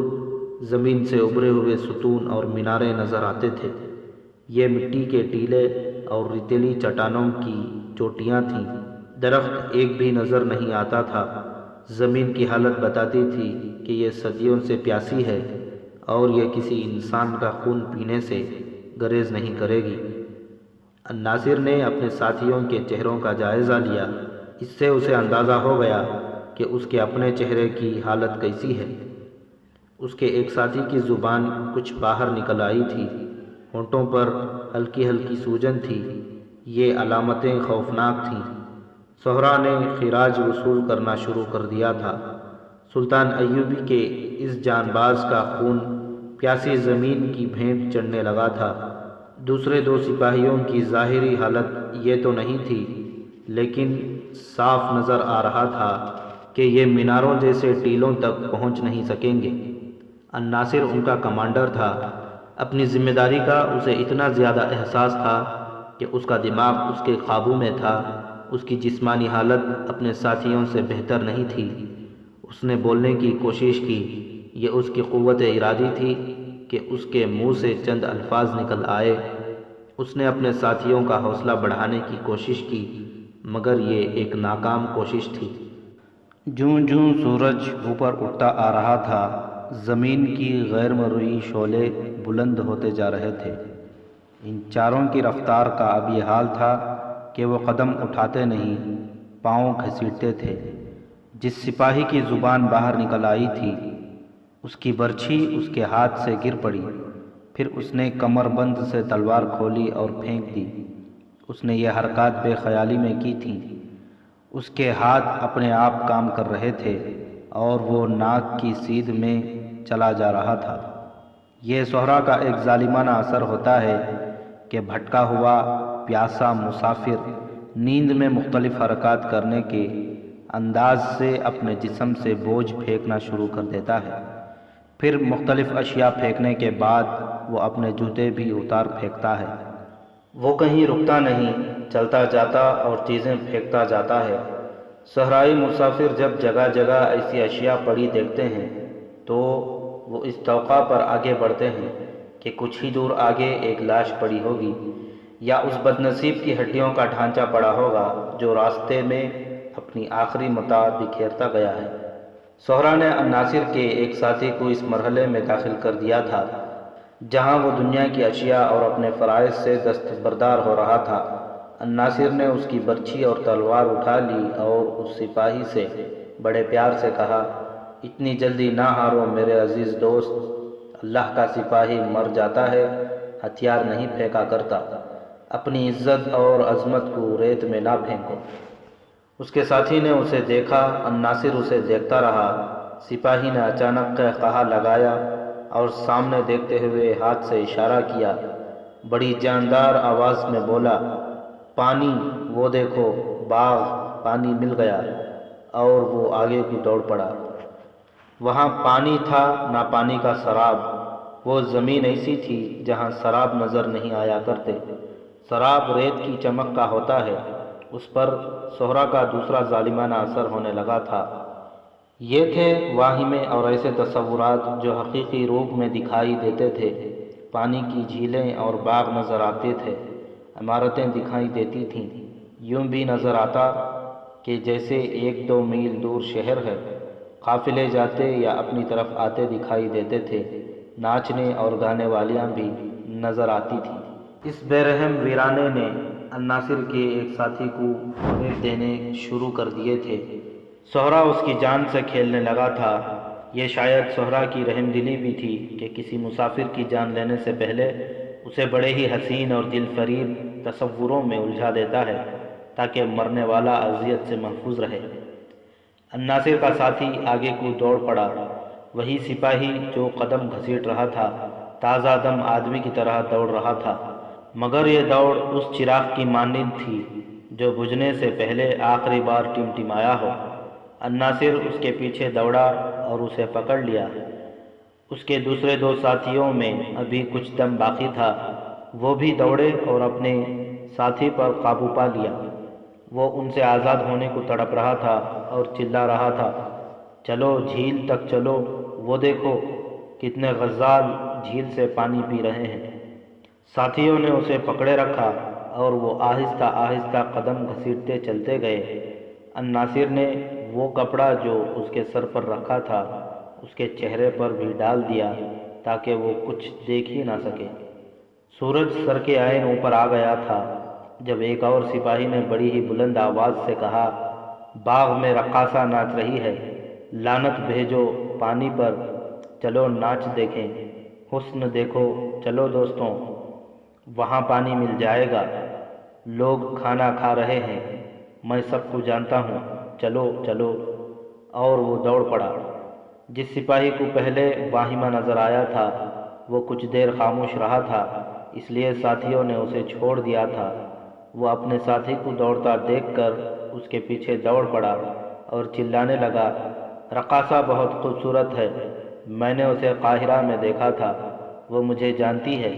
زمین سے ابھرے ہوئے ستون اور میناریں نظر آتے تھے۔ یہ مٹی کے ٹیلے اور ریتیلی چٹانوں کی چوٹیاں تھیں، درخت ایک بھی نظر نہیں آتا تھا۔ زمین کی حالت بتاتی تھی کہ یہ صدیوں سے پیاسی ہے اور یہ کسی انسان کا خون پینے سے گریز نہیں کرے گی۔ الناصر نے اپنے ساتھیوں کے چہروں کا جائزہ لیا، اس سے اسے اندازہ ہو گیا کہ اس کے اپنے چہرے کی حالت کیسی ہے۔ اس کے ایک ساتھی کی زبان کچھ باہر نکل آئی تھی، ہونٹوں پر ہلکی ہلکی سوجن تھی، یہ علامتیں خوفناک تھیں۔ زہرا نے خراج وصول کرنا شروع کر دیا تھا۔ سلطان ایوبی کے اس جان باز کا خون پیاسی زمین کی بھینٹ چڑھنے لگا تھا۔ دوسرے 2 سپاہیوں کی ظاہری حالت یہ تو نہیں تھی، لیکن صاف نظر آ رہا تھا کہ یہ میناروں جیسے ٹیلوں تک پہنچ نہیں سکیں گے۔ الناصر ان کا کمانڈر تھا، اپنی ذمہ داری کا اسے اتنا زیادہ احساس تھا کہ اس کا دماغ اس کے قابو میں تھا۔ اس کی جسمانی حالت اپنے ساتھیوں سے بہتر نہیں تھی۔ اس نے بولنے کی کوشش کی، یہ اس کی قوت ارادی تھی کہ اس کے منہ سے چند الفاظ نکل آئے۔ اس نے اپنے ساتھیوں کا حوصلہ بڑھانے کی کوشش کی، مگر یہ ایک ناکام کوشش تھی۔ جوں جوں سورج اوپر اٹھتا آ رہا تھا، زمین کی غیر مرئی شعلے بلند ہوتے جا رہے تھے۔ ان چاروں کی رفتار کا اب یہ حال تھا کہ وہ قدم اٹھاتے نہیں، پاؤں گھسیٹتے تھے۔ جس سپاہی کی زبان باہر نکل آئی تھی، اس کی برچھی اس کے ہاتھ سے گر پڑی۔ پھر اس نے کمر بند سے تلوار کھولی اور پھینک دی۔ اس نے یہ حرکات بے خیالی میں کی تھیں۔ اس کے ہاتھ اپنے آپ کام کر رہے تھے اور وہ ناک کی سیدھ میں چلا جا رہا تھا۔ یہ سہرا کا ایک ظالمانہ اثر ہوتا ہے کہ بھٹکا ہوا پیاسا مسافر نیند میں مختلف حرکات کرنے کے انداز سے اپنے جسم سے بوجھ پھینکنا شروع کر دیتا ہے۔ پھر مختلف اشیاء پھینکنے کے بعد وہ اپنے جوتے بھی اتار پھینکتا ہے۔ وہ کہیں رکتا نہیں، چلتا جاتا اور چیزیں پھینکتا جاتا ہے۔ صحرائی مسافر جب جگہ جگہ ایسی اشیاء پڑی دیکھتے ہیں تو وہ اس توقع پر آگے بڑھتے ہیں کہ کچھ ہی دور آگے ایک لاش پڑی ہوگی یا اس بدنصیب کی ہڈیوں کا ڈھانچہ پڑا ہوگا جو راستے میں اپنی آخری متاع بکھیرتا گیا ہے۔ سہرا نے الناصر کے ایک ساتھی کو اس مرحلے میں داخل کر دیا تھا جہاں وہ دنیا کی اشیاء اور اپنے فرائض سے دستبردار ہو رہا تھا۔ الناصر نے اس کی برچھی اور تلوار اٹھا لی اور اس سپاہی سے بڑے پیار سے کہا، اتنی جلدی نہ ہارو میرے عزیز دوست، اللہ کا سپاہی مر جاتا ہے، ہتھیار نہیں پھینکا کرتا، اپنی عزت اور عظمت کو ریت میں نہ پھینکو۔ اس کے ساتھی نے اسے دیکھا، الناصر اسے دیکھتا رہا۔ سپاہی نے اچانک قہقہا لگایا اور سامنے دیکھتے ہوئے ہاتھ سے اشارہ کیا، بڑی جاندار آواز میں بولا، پانی، وہ دیکھو باغ، پانی مل گیا، اور وہ آگے کی دوڑ پڑا۔ وہاں پانی تھا، نہ پانی کا سراب۔ وہ زمین ایسی تھی جہاں سراب نظر نہیں آیا کرتے۔ سراب ریت کی چمک کا ہوتا ہے۔ اس پر سہرا کا دوسرا ظالمانہ اثر ہونے لگا تھا۔ یہ تھے واہمے اور ایسے تصورات جو حقیقی روپ میں دکھائی دیتے تھے۔ پانی کی جھیلیں اور باغ نظر آتے تھے، عمارتیں دکھائی دیتی تھیں۔ یوں بھی نظر آتا کہ جیسے 1-2 میل دور شہر ہے۔ قافلے جاتے یا اپنی طرف آتے دکھائی دیتے تھے۔ ناچنے اور گانے والیاں بھی نظر آتی تھیں۔ اس بے رحم ویرانے نے الناصر کے ایک ساتھی کو فریب دینے شروع کر دیے تھے۔ سہرا اس کی جان سے کھیلنے لگا تھا۔ یہ شاید سہرا کی رحم دلی بھی تھی کہ کسی مسافر کی جان لینے سے پہلے اسے بڑے ہی حسین اور دل فریب تصوروں میں الجھا دیتا ہے تاکہ مرنے والا اذیت سے محفوظ رہے۔ الناصر کا ساتھی آگے کو دوڑ پڑا۔ وہی سپاہی جو قدم گھسیٹ رہا تھا تازہ دم آدمی کی طرح دوڑ رہا تھا، مگر یہ دوڑ اس چراغ کی مانند تھی جو بجھنے سے پہلے آخری بار ٹمٹمایا ہو۔ الناصر اس کے پیچھے دوڑا اور اسے پکڑ لیا۔ اس کے دوسرے 2 ساتھیوں میں ابھی کچھ دم باقی تھا۔ وہ بھی دوڑے اور اپنے ساتھی پر قابو پا لیا۔ وہ ان سے آزاد ہونے کو تڑپ رہا تھا اور چلا رہا تھا، چلو جھیل تک چلو، وہ دیکھو کتنے غزال جھیل سے پانی پی رہے ہیں۔ ساتھیوں نے اسے پکڑے رکھا اور وہ آہستہ آہستہ قدم گھسیٹتے چلتے گئے۔ الناصر نے وہ کپڑا جو اس کے سر پر رکھا تھا اس کے چہرے پر بھی ڈال دیا تاکہ وہ کچھ دیکھ ہی نہ سکے۔ سورج سر کے عین اوپر آ گیا تھا جب ایک اور سپاہی نے بڑی ہی بلند آواز سے کہا، باغ میں رقاصہ ناچ رہی ہے، لعنت بھیجو پانی پر، چلو ناچ دیکھیں، حسن دیکھو، چلو دوستوں، وہاں پانی مل جائے گا، لوگ کھانا کھا رہے ہیں، میں سب کو جانتا ہوں، چلو چلو۔ اور وہ دوڑ پڑا۔ جس سپاہی کو پہلے واہمہ نظر آیا تھا وہ کچھ دیر خاموش رہا تھا، اس لیے ساتھیوں نے اسے چھوڑ دیا تھا۔ وہ اپنے ساتھی کو دوڑتا دیکھ کر اس کے پیچھے دوڑ پڑا اور چلانے لگا، رقاصہ بہت خوبصورت ہے، میں نے اسے قاہرہ میں دیکھا تھا، وہ مجھے جانتی ہے،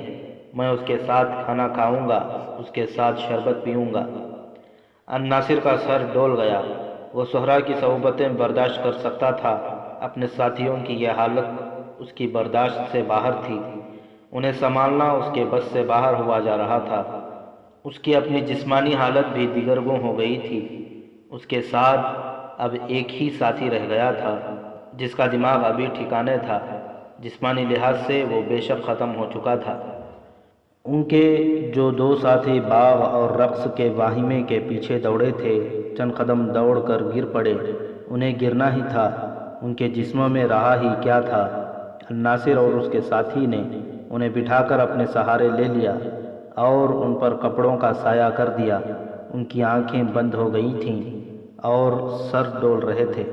میں اس کے ساتھ کھانا کھاؤں گا، اس کے ساتھ شربت پیوں گا۔ الناصر کا سر ڈول گیا۔ وہ سہرا کی صحبتیں برداشت کر سکتا تھا، اپنے ساتھیوں کی یہ حالت اس کی برداشت سے باہر تھی۔ انہیں سنبھالنا اس کے بس سے باہر ہوا جا رہا تھا۔ اس کی اپنی جسمانی حالت بھی دیگرگوں ہو گئی تھی۔ اس کے ساتھ اب ایک ہی ساتھی رہ گیا تھا جس کا دماغ ابھی ٹھکانے تھا۔ جسمانی لحاظ سے وہ بے شک ختم ہو چکا تھا۔ ان کے جو دو ساتھی باغ اور رقص کے واہمے کے پیچھے دوڑے تھے، چند قدم دوڑ کر گر پڑے۔ انہیں گرنا ہی تھا، ان کے جسموں میں رہا ہی کیا تھا۔ الناصر اور اس کے ساتھی نے انہیں بٹھا کر اپنے سہارے لے لیا اور ان پر کپڑوں کا سایہ کر دیا۔ ان کی آنکھیں بند ہو گئی تھیں اور سر ڈول رہے تھے۔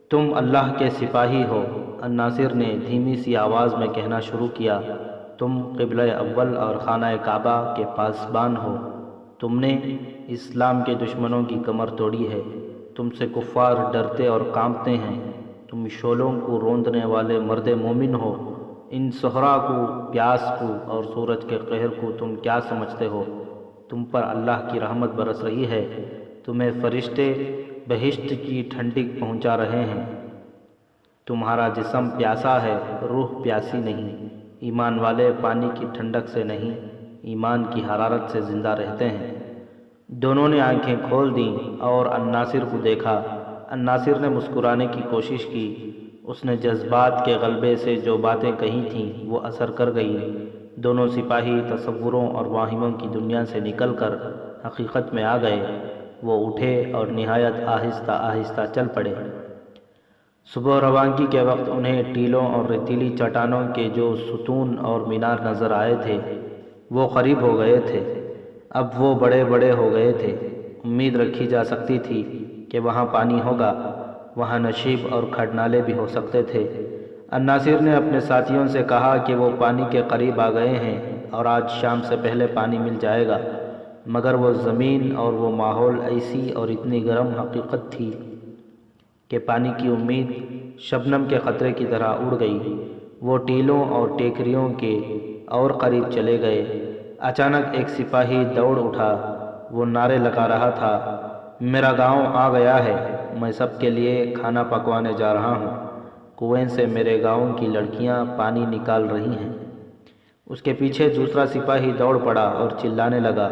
تم اللہ کے سپاہی ہو، الناصر نے دھیمی سی آواز میں کہنا شروع کیا۔ تم قبلہ اول اور خانہ کعبہ کے پاسبان ہو۔ تم نے اسلام کے دشمنوں کی کمر توڑی ہے۔ تم سے کفار ڈرتے اور کانپتے ہیں۔ تم شعلوں کو روندنے والے مرد مومن ہو۔ ان صحرا کو، پیاس کو اور سورج کے قہر کو تم کیا سمجھتے ہو؟ تم پر اللہ کی رحمت برس رہی ہے۔ تمہیں فرشتے بہشت کی ٹھنڈک پہنچا رہے ہیں۔ تمہارا جسم پیاسا ہے، روح پیاسی نہیں۔ ایمان والے پانی کی ٹھنڈک سے نہیں، ایمان کی حرارت سے زندہ رہتے ہیں۔ دونوں نے آنکھیں کھول دیں اور الناصر کو دیکھا۔ الناصر نے مسکرانے کی کوشش کی۔ اس نے جذبات کے غلبے سے جو باتیں کہی تھیں وہ اثر کر گئیں۔ دونوں سپاہی تصوروں اور واہموں کی دنیا سے نکل کر حقیقت میں آ گئے۔ وہ اٹھے اور نہایت آہستہ آہستہ چل پڑے۔ صبح روانگی کے وقت انہیں ٹیلوں اور ریتیلی چٹانوں کے جو ستون اور مینار نظر آئے تھے وہ قریب ہو گئے تھے۔ اب وہ بڑے بڑے ہو گئے تھے۔ امید رکھی جا سکتی تھی کہ وہاں پانی ہوگا، وہاں نشیب اور کھڈ نالے بھی ہو سکتے تھے۔ الناصر نے اپنے ساتھیوں سے کہا کہ وہ پانی کے قریب آ گئے ہیں اور آج شام سے پہلے پانی مل جائے گا، مگر وہ زمین اور وہ ماحول ایسی اور اتنی گرم حقیقت تھی کہ پانی کی امید شبنم کے قطرے کی طرح اڑ گئی۔ وہ ٹیلوں اور ٹیکریوں کے اور قریب چلے گئے۔ اچانک ایک سپاہی دوڑ اٹھا۔ وہ نعرے لگا رہا تھا، میرا گاؤں آ گیا ہے، میں سب کے لیے کھانا پکوانے جا رہا ہوں۔ کنویں سے میرے گاؤں کی لڑکیاں پانی نکال رہی ہیں۔ اس کے پیچھے دوسرا سپاہی دوڑ پڑا اور چلانے لگا،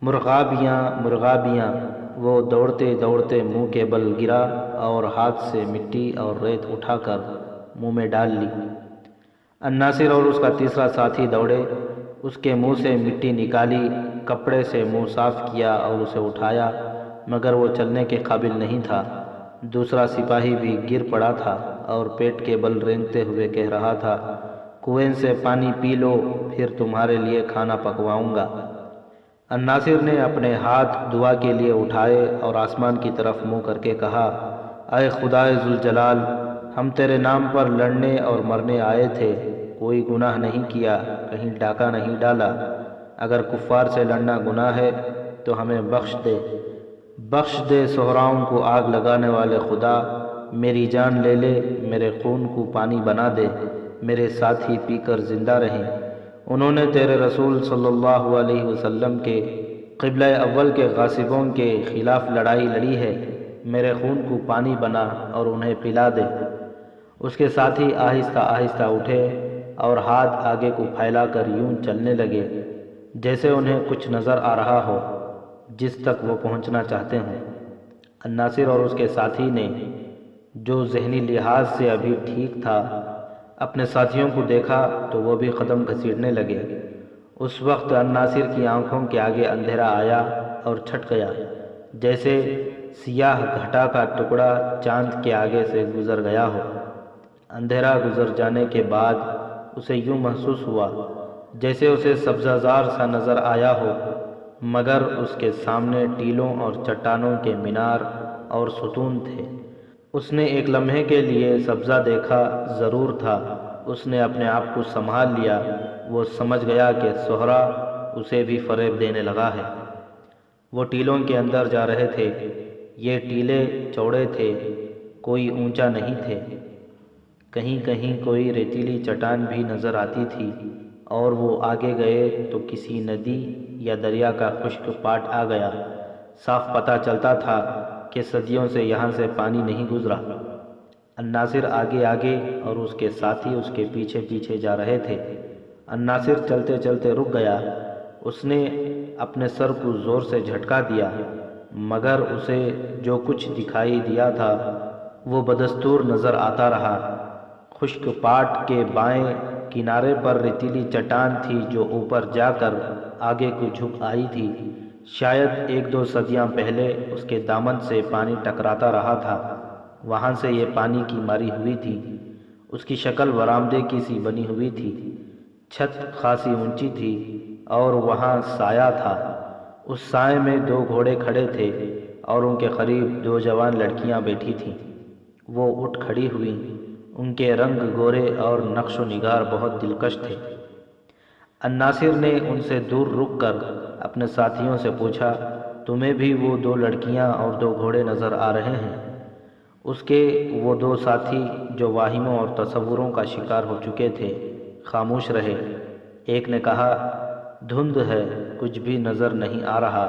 مرغابیاں مرغابیاں۔ وہ دوڑتے دوڑتے منہ کے بل گرا اور ہاتھ سے مٹی اور ریت اٹھا کر منہ میں ڈال لی۔ الناصر اور اس کا تیسرا ساتھی دوڑے، اس کے منہ سے مٹی نکالی، کپڑے سے منہ صاف کیا اور اسے اٹھایا، مگر وہ چلنے کے قابل نہیں تھا۔ دوسرا سپاہی بھی گر پڑا تھا اور پیٹ کے بل رینگتے ہوئے کہہ رہا تھا، کنویں سے پانی پی لو، پھر تمہارے لیے کھانا پکواؤں گا۔ الناصر نے اپنے ہاتھ دعا کے لیے اٹھائے اور آسمان کی طرف منہ کر کے کہا، اے خدائے ذوالجلال، ہم تیرے نام پر لڑنے اور مرنے آئے تھے، کوئی گناہ نہیں کیا، کہیں ڈاکہ نہیں ڈالا۔ اگر کفار سے لڑنا گناہ ہے تو ہمیں بخش دے، بخش دے صحراؤں کو آگ لگانے والے خدا، میری جان لے لے، میرے خون کو پانی بنا دے، میرے ساتھی پی کر زندہ رہیں۔ انہوں نے تیرے رسول صلی اللہ علیہ وسلم کے قبلہ اول کے غاصبوں کے خلاف لڑائی لڑی ہے، میرے خون کو پانی بنا اور انہیں پلا دے۔ اس کے ساتھی آہستہ آہستہ اٹھے اور ہاتھ آگے کو پھیلا کر یوں چلنے لگے جیسے انہیں کچھ نظر آ رہا ہو جس تک وہ پہنچنا چاہتے ہیں۔ الناصر اور اس کے ساتھی نے، جو ذہنی لحاظ سے ابھی ٹھیک تھا، اپنے ساتھیوں کو دیکھا تو وہ بھی قدم گھسیٹنے لگے۔ اس وقت الناصر کی آنکھوں کے آگے اندھیرا آیا اور چھٹ گیا، جیسے سیاہ گھٹا کا ٹکڑا چاند کے آگے سے گزر گیا ہو۔ اندھیرا گزر جانے کے بعد اسے یوں محسوس ہوا جیسے اسے سبزہ زار سا نظر آیا ہو، مگر اس کے سامنے ٹیلوں اور چٹانوں کے مینار اور ستون تھے۔ اس نے ایک لمحے کے لیے سبزہ دیکھا ضرور تھا، اس نے اپنے آپ کو سنبھال لیا۔ وہ سمجھ گیا کہ صحرا اسے بھی فریب دینے لگا ہے۔ وہ ٹیلوں کے اندر جا رہے تھے۔ یہ ٹیلے چوڑے تھے، کوئی اونچا نہیں تھے۔ کہیں کہیں کوئی ریتیلی چٹان بھی نظر آتی تھی، اور وہ آگے گئے تو کسی ندی یا دریا کا خشک پاٹ آ گیا۔ صاف پتہ چلتا تھا کہ صدیوں سے یہاں سے پانی نہیں گزرا۔ الناصر آگے آگے اور اس کے ساتھی اس کے پیچھے پیچھے جا رہے تھے۔ الناصر چلتے چلتے رک گیا۔ اس نے اپنے سر کو زور سے جھٹکا دیا، مگر اسے جو کچھ دکھائی دیا تھا وہ بدستور نظر آتا رہا۔ خشک پاٹ کے بائیں کنارے پر ریتیلی چٹان تھی جو اوپر جا کر آگے کو جھک آئی تھی۔ شاید 1-2 صدیاں پہلے اس کے دامن سے پانی ٹکراتا رہا تھا، وہاں سے یہ پانی کی ماری ہوئی تھی۔ اس کی شکل برآمدے کی سی بنی ہوئی تھی، چھت خاصی اونچی تھی اور وہاں سایہ تھا۔ اس سائے میں 2 گھوڑے کھڑے تھے اور ان کے قریب 2 جوان لڑکیاں بیٹھی تھیں۔ وہ اٹھ کھڑی ہوئیں، ان کے رنگ گورے اور نقش و نگار بہت دلکش تھے۔ الناصر نے ان سے دور رک کر اپنے ساتھیوں سے پوچھا، تمہیں بھی وہ 2 لڑکیاں اور 2 گھوڑے نظر آ رہے ہیں؟ اس کے وہ 2 ساتھی جو واہموں اور تصوروں کا شکار ہو چکے تھے خاموش رہے۔ ایک نے کہا، دھند ہے، کچھ بھی نظر نہیں آ رہا،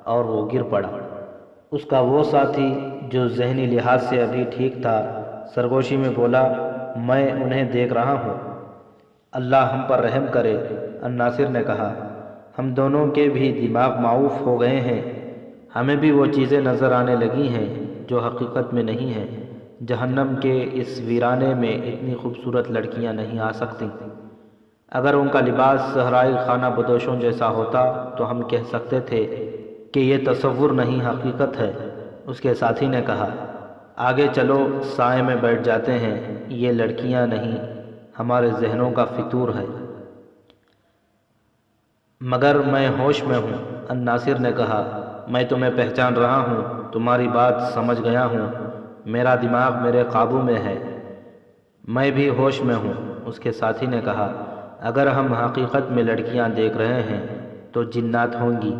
اور وہ گر پڑا۔ اس کا وہ ساتھی جو ذہنی لحاظ سے ابھی ٹھیک تھا سرگوشی میں بولا، میں انہیں دیکھ رہا ہوں، اللہ ہم پر رحم کرے۔ الناصر نے کہا، ہم دونوں کے بھی دماغ معوف ہو گئے ہیں، ہمیں بھی وہ چیزیں نظر آنے لگی ہیں جو حقیقت میں نہیں ہیں۔ جہنم کے اس ویرانے میں اتنی خوبصورت لڑکیاں نہیں آ سکتیں۔ اگر ان کا لباس صحرائی خانہ بدوشوں جیسا ہوتا تو ہم کہہ سکتے تھے کہ یہ تصور نہیں حقیقت ہے۔ اس کے ساتھی نے کہا، آگے چلو، سائے میں بیٹھ جاتے ہیں، یہ لڑکیاں نہیں، ہمارے ذہنوں کا فطور ہے۔ مگر میں ہوش میں ہوں، الناصر نے کہا، میں تمہیں پہچان رہا ہوں، تمہاری بات سمجھ گیا ہوں، میرا دماغ میرے قابو میں ہے، میں بھی ہوش میں ہوں۔ اس کے ساتھی نے کہا، اگر ہم حقیقت میں لڑکیاں دیکھ رہے ہیں تو جنات ہوں گی۔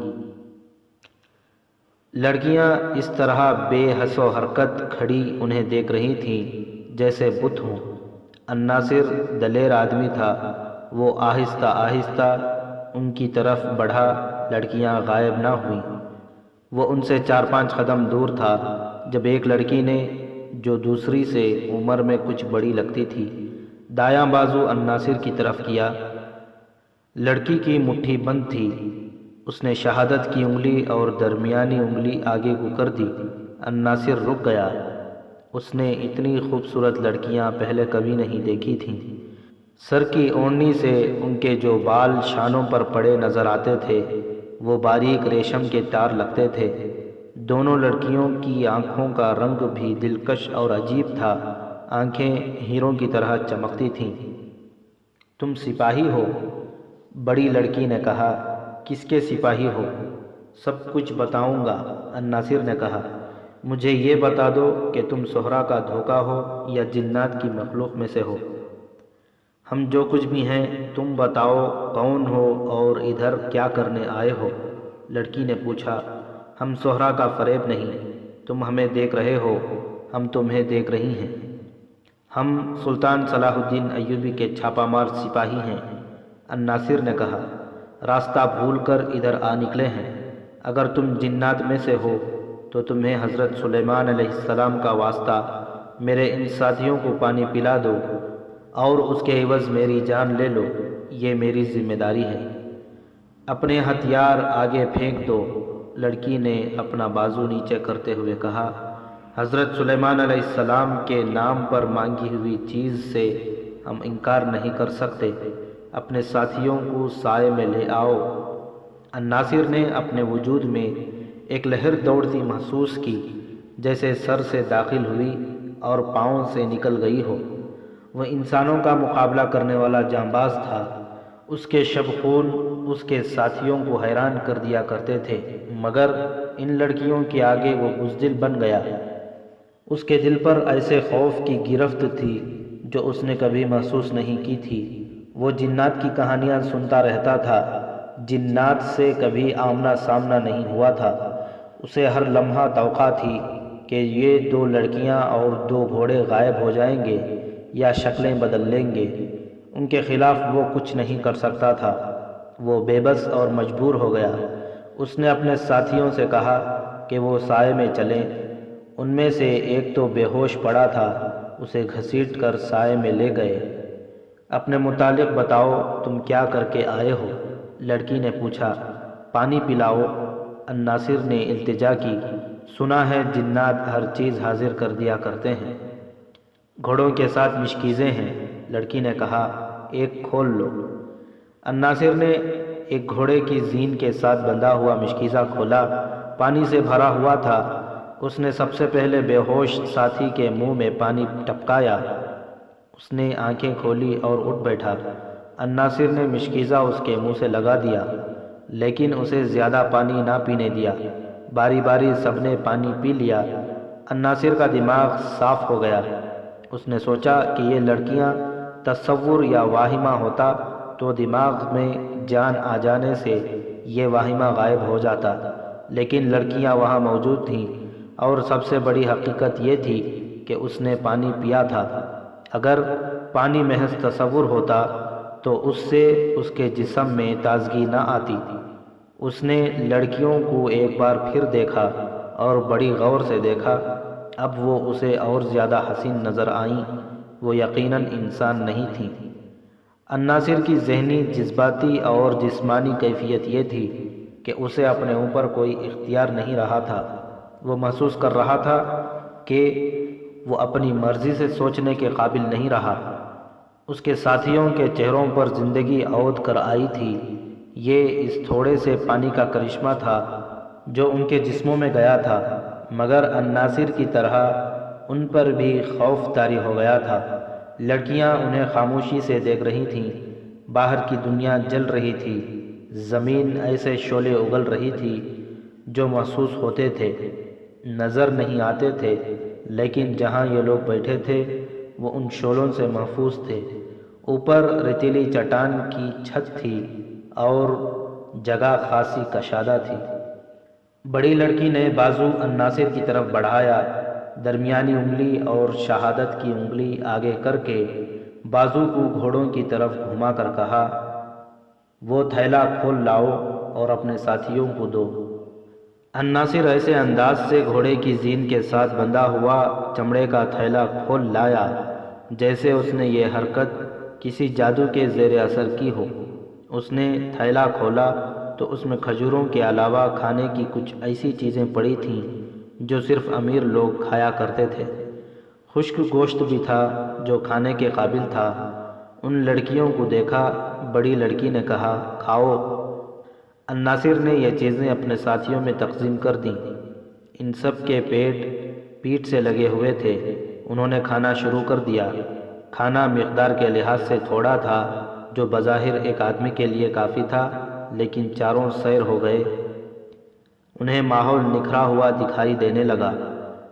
لڑکیاں اس طرح بے حس و حرکت کھڑی انہیں دیکھ رہی تھیں جیسے بت ہوں۔ الناصر دلیر آدمی تھا، وہ آہستہ آہستہ ان کی طرف بڑھا، لڑکیاں غائب نہ ہوئیں۔ وہ ان سے 4-5 قدم دور تھا جب ایک لڑکی نے، جو دوسری سے عمر میں کچھ بڑی لگتی تھی، دایاں بازو الناصر کی طرف کیا۔ لڑکی کی مٹھی بند تھی، اس نے شہادت کی انگلی اور درمیانی انگلی آگے کو کر دی۔ الناصر رک گیا، اس نے اتنی خوبصورت لڑکیاں پہلے کبھی نہیں دیکھی تھیں۔ سر کی اوڑھنی سے ان کے جو بال شانوں پر پڑے نظر آتے تھے وہ باریک ریشم کے تار لگتے تھے۔ دونوں لڑکیوں کی آنکھوں کا رنگ بھی دلکش اور عجیب تھا، آنکھیں ہیروں کی طرح چمکتی تھیں۔ تم سپاہی ہو؟ بڑی لڑکی نے کہا، کس کے سپاہی ہو؟ سب کچھ بتاؤں گا، الناصر نے کہا، مجھے یہ بتا دو کہ تم زہرہ کا دھوکہ ہو یا جنات کی مخلوق میں سے ہو۔ ہم جو کچھ بھی ہیں، تم بتاؤ کون ہو اور ادھر کیا کرنے آئے ہو؟ لڑکی نے پوچھا، ہم زہرہ کا فریب نہیں، تم ہمیں دیکھ رہے ہو، ہم تمہیں دیکھ رہی ہیں۔ ہم سلطان صلاح الدین ایوبی کے چھاپہ مار سپاہی ہیں، الناصر نے کہا، راستہ بھول کر ادھر آ نکلے ہیں۔ اگر تم جنات میں سے ہو تو تمہیں حضرت سلیمان علیہ السلام کا واسطہ، میرے ان ساتھیوں کو پانی پلا دو اور اس کے عوض میری جان لے لو، یہ میری ذمہ داری ہے۔ اپنے ہتھیار آگے پھینک دو، لڑکی نے اپنا بازو نیچے کرتے ہوئے کہا، حضرت سلیمان علیہ السلام کے نام پر مانگی ہوئی چیز سے ہم انکار نہیں کر سکتے، اپنے ساتھیوں کو سائے میں لے آؤ۔ الناصر نے اپنے وجود میں ایک لہر دوڑتی محسوس کی، جیسے سر سے داخل ہوئی اور پاؤں سے نکل گئی ہو۔ وہ انسانوں کا مقابلہ کرنے والا جانباز تھا، اس کے شب خون اس کے ساتھیوں کو حیران کر دیا کرتے تھے، مگر ان لڑکیوں کے آگے وہ بزدل بن گیا۔ اس کے دل پر ایسے خوف کی گرفت تھی جو اس نے کبھی محسوس نہیں کی تھی۔ وہ جنات کی کہانیاں سنتا رہتا تھا، جنات سے کبھی آمنا سامنا نہیں ہوا تھا۔ اسے ہر لمحہ توقع تھی کہ یہ 2 لڑکیاں اور 2 گھوڑے غائب ہو جائیں گے یا شکلیں بدل لیں گے۔ ان کے خلاف وہ کچھ نہیں کر سکتا تھا، وہ بے بس اور مجبور ہو گیا۔ اس نے اپنے ساتھیوں سے کہا کہ وہ سائے میں چلیں۔ ان میں سے ایک تو بے ہوش پڑا تھا، اسے گھسیٹ کر سائے میں لے گئے۔ اپنے متعلق بتاؤ، تم کیا کر کے آئے ہو؟ لڑکی نے پوچھا۔ پانی پلاؤ، الناصر نے التجا کی۔ سنا ہے جنات ہر چیز حاضر کر دیا کرتے ہیں۔ گھوڑوں کے ساتھ مشکیزیں ہیں، لڑکی نے کہا، ایک کھول لو۔ الناصر نے ایک گھوڑے کی زین کے ساتھ بندھا ہوا مشکیزہ کھولا۔ پانی سے بھرا ہوا تھا۔ اس نے سب سے پہلے بے ہوش ساتھی کے منہ میں پانی ٹپکایا۔ اس نے آنکھیں کھولی اور اٹھ بیٹھا۔ الناصر نے مشکیزہ اس کے منہ سے لگا دیا، لیکن اسے زیادہ پانی نہ پینے دیا۔ باری باری سب نے پانی پی لیا۔ الناصر کا دماغ صاف ہو گیا۔ اس نے سوچا کہ یہ لڑکیاں تصور یا واہمہ ہوتا تو دماغ میں جان آ جانے سے یہ واہمہ غائب ہو جاتا، لیکن لڑکیاں وہاں موجود تھیں، اور سب سے بڑی حقیقت یہ تھی کہ اس نے پانی پیا تھا۔ اگر پانی محض تصور ہوتا تو اس سے اس کے جسم میں تازگی نہ آتی۔ اس نے لڑکیوں کو ایک بار پھر دیکھا اور بڑی غور سے دیکھا۔ اب وہ اسے اور زیادہ حسین نظر آئیں۔ وہ یقیناً انسان نہیں تھیں۔ الناصر کی ذہنی، جذباتی اور جسمانی کیفیت یہ تھی کہ اسے اپنے اوپر کوئی اختیار نہیں رہا تھا۔ وہ محسوس کر رہا تھا کہ وہ اپنی مرضی سے سوچنے کے قابل نہیں رہا۔ اس کے ساتھیوں کے چہروں پر زندگی عود کر آئی تھی۔ یہ اس تھوڑے سے پانی کا کرشمہ تھا جو ان کے جسموں میں گیا تھا، مگر الناصر کی طرح ان پر بھی خوف طاری ہو گیا تھا۔ لڑکیاں انہیں خاموشی سے دیکھ رہی تھیں۔ باہر کی دنیا جل رہی تھی۔ زمین ایسے شعلے اگل رہی تھی جو محسوس ہوتے تھے، نظر نہیں آتے تھے، لیکن جہاں یہ لوگ بیٹھے تھے وہ ان شعلوں سے محفوظ تھے۔ اوپر ریتیلی چٹان کی چھت تھی اور جگہ خاصی کشادہ تھی۔ بڑی لڑکی نے بازو الناصر کی طرف بڑھایا، درمیانی انگلی اور شہادت کی انگلی آگے کر کے بازو کو گھوڑوں کی طرف گھما کر کہا، وہ تھیلا کھول لاؤ اور اپنے ساتھیوں کو دو۔ الناصر ایسے انداز سے گھوڑے کی زین کے ساتھ بندھا ہوا چمڑے کا تھیلا کھول لایا جیسے اس نے یہ حرکت کسی جادو کے زیر اثر کی ہو۔ اس نے تھیلا کھولا تو اس میں کھجوروں کے علاوہ کھانے کی کچھ ایسی چیزیں پڑی تھیں جو صرف امیر لوگ کھایا کرتے تھے۔ خشک گوشت بھی تھا جو کھانے کے قابل تھا۔ ان لڑکیوں کو دیکھا، بڑی لڑکی نے کہا، کھاؤ۔ الناصر نے یہ چیزیں اپنے ساتھیوں میں تقسیم کر دیں۔ ان سب کے پیٹ سے لگے ہوئے تھے۔ انہوں نے کھانا شروع کر دیا۔ کھانا مقدار کے لحاظ سے تھوڑا تھا، جو بظاہر ایک آدمی کے لیے کافی تھا، لیکن چاروں سیر ہو گئے۔ انہیں ماحول نکھرا ہوا دکھائی دینے لگا۔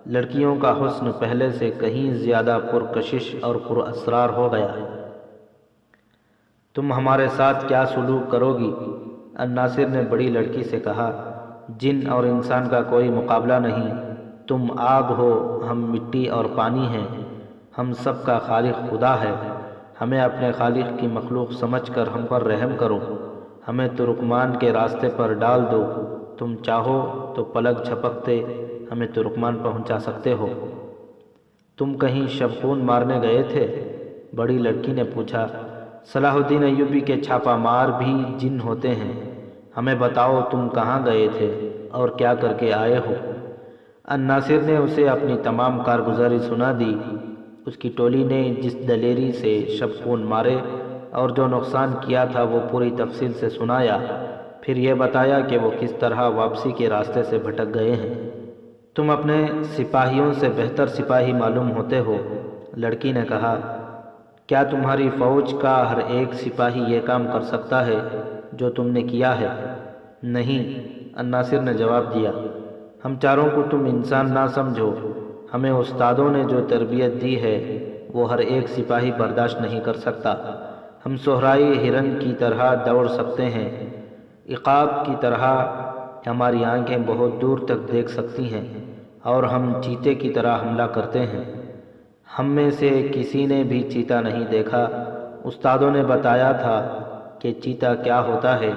لڑکیوں کا حسن پہلے سے کہیں زیادہ پرکشش اور پر اسرار ہو گیا۔ تم ہمارے ساتھ کیا سلوک کرو گی؟ الناصر نے بڑی لڑکی سے کہا، جن اور انسان کا کوئی مقابلہ نہیں۔ تم آگ ہو، ہم مٹی اور پانی ہیں۔ ہم سب کا خالق خدا ہے۔ ہمیں اپنے خالق کی مخلوق سمجھ کر ہم پر رحم کرو۔ ہمیں ترکمان کے راستے پر ڈال دو۔ تم چاہو تو پلک جھپکتے ہمیں ترکمان پہنچا سکتے ہو۔ تم کہیں شبخون مارنے گئے تھے؟ بڑی لڑکی نے پوچھا۔ صلاح الدین ایوبی کے چھاپا مار بھی جن ہوتے ہیں۔ ہمیں بتاؤ تم کہاں گئے تھے اور کیا کر کے آئے ہو؟ الناصر نے اسے اپنی تمام کارگزاری سنا دی۔ اس کی ٹولی نے جس دلیری سے شبخون مارے اور جو نقصان کیا تھا وہ پوری تفصیل سے سنایا۔ پھر یہ بتایا کہ وہ کس طرح واپسی کے راستے سے بھٹک گئے ہیں۔ تم اپنے سپاہیوں سے بہتر سپاہی معلوم ہوتے ہو، لڑکی نے کہا۔ کیا تمہاری فوج کا ہر ایک سپاہی یہ کام کر سکتا ہے جو تم نے کیا ہے؟ نہیں، الناصر نے جواب دیا۔ ہم چاروں کو تم انسان نہ سمجھو۔ ہمیں استادوں نے جو تربیت دی ہے وہ ہر ایک سپاہی برداشت نہیں کر سکتا۔ ہم صحرائی ہرن کی طرح دوڑ سکتے ہیں، عقاب کی طرح ہماری آنکھیں بہت دور تک دیکھ سکتی ہیں، اور ہم چیتے کی طرح حملہ کرتے ہیں۔ ہم میں سے کسی نے بھی چیتا نہیں دیکھا۔ استادوں نے بتایا تھا کہ چیتا کیا ہوتا ہے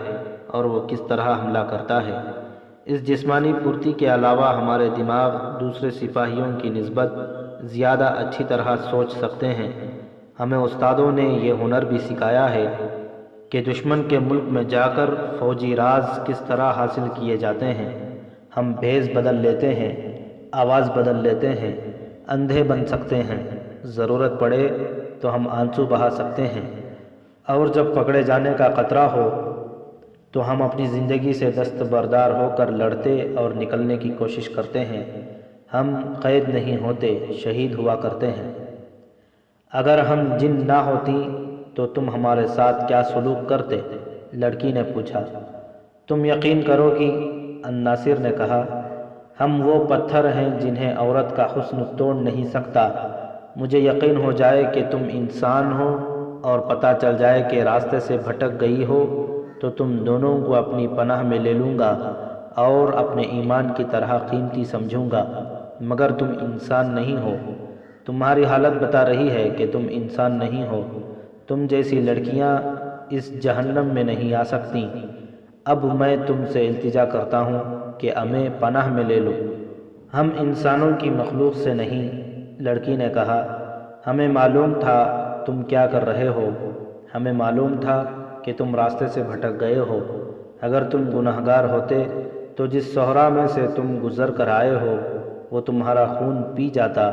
اور وہ کس طرح حملہ کرتا ہے۔ اس جسمانی پھرتی کے علاوہ ہمارے دماغ دوسرے سپاہیوں کی نسبت زیادہ اچھی طرح سوچ سکتے ہیں۔ ہمیں استادوں نے یہ ہنر بھی سکھایا ہے کہ دشمن کے ملک میں جا کر فوجی راز کس طرح حاصل کیے جاتے ہیں۔ ہم بھیس بدل لیتے ہیں، آواز بدل لیتے ہیں، اندھے بن سکتے ہیں، ضرورت پڑے تو ہم آنسو بہا سکتے ہیں، اور جب پکڑے جانے کا خطرہ ہو تو ہم اپنی زندگی سے دستبردار ہو کر لڑتے اور نکلنے کی کوشش کرتے ہیں۔ ہم قید نہیں ہوتے، شہید ہوا کرتے ہیں۔ اگر ہم جن نہ ہوتی تو تم ہمارے ساتھ کیا سلوک کرتے؟ لڑکی نے پوچھا۔ تم یقین کرو کہ الناصر نے کہا، ہم وہ پتھر ہیں جنہیں عورت کا حسن توڑ نہیں سکتا۔ مجھے یقین ہو جائے کہ تم انسان ہو اور پتہ چل جائے کہ راستے سے بھٹک گئی ہو تو تم دونوں کو اپنی پناہ میں لے لوں گا اور اپنے ایمان کی طرح قیمتی سمجھوں گا، مگر تم انسان نہیں ہو۔ تمہاری حالت بتا رہی ہے کہ تم انسان نہیں ہو۔ تم جیسی لڑکیاں اس جہنم میں نہیں آ سکتیں۔ اب میں تم سے التجا کرتا ہوں کہ ہمیں پناہ میں لے لو۔ ہم انسانوں کی مخلوق سے نہیں، لڑکی نے کہا۔ ہمیں معلوم تھا تم کیا کر رہے ہو، ہمیں معلوم تھا کہ تم راستے سے بھٹک گئے ہو۔ اگر تم گنہگار ہوتے تو جس صحرا میں سے تم گزر کر آئے ہو وہ تمہارا خون پی جاتا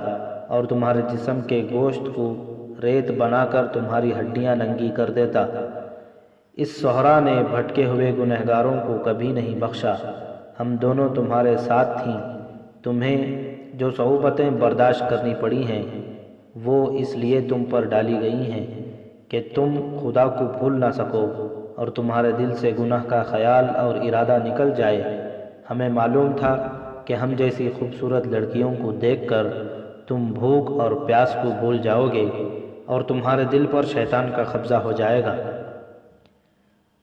اور تمہارے جسم کے گوشت کو ریت بنا کر تمہاری ہڈیاں ننگی کر دیتا۔ اس صحرا نے بھٹکے ہوئے گنہگاروں کو کبھی نہیں بخشا۔ ہم دونوں تمہارے ساتھ تھیں۔ تمہیں جو صعوبتیں برداشت کرنی پڑی ہیں وہ اس لیے تم پر ڈالی گئی ہیں کہ تم خدا کو بھول نہ سکو اور تمہارے دل سے گناہ کا خیال اور ارادہ نکل جائے۔ ہمیں معلوم تھا کہ ہم جیسی خوبصورت لڑکیوں کو دیکھ کر تم بھوک اور پیاس کو بھول جاؤ گے اور تمہارے دل پر شیطان کا قبضہ ہو جائے گا۔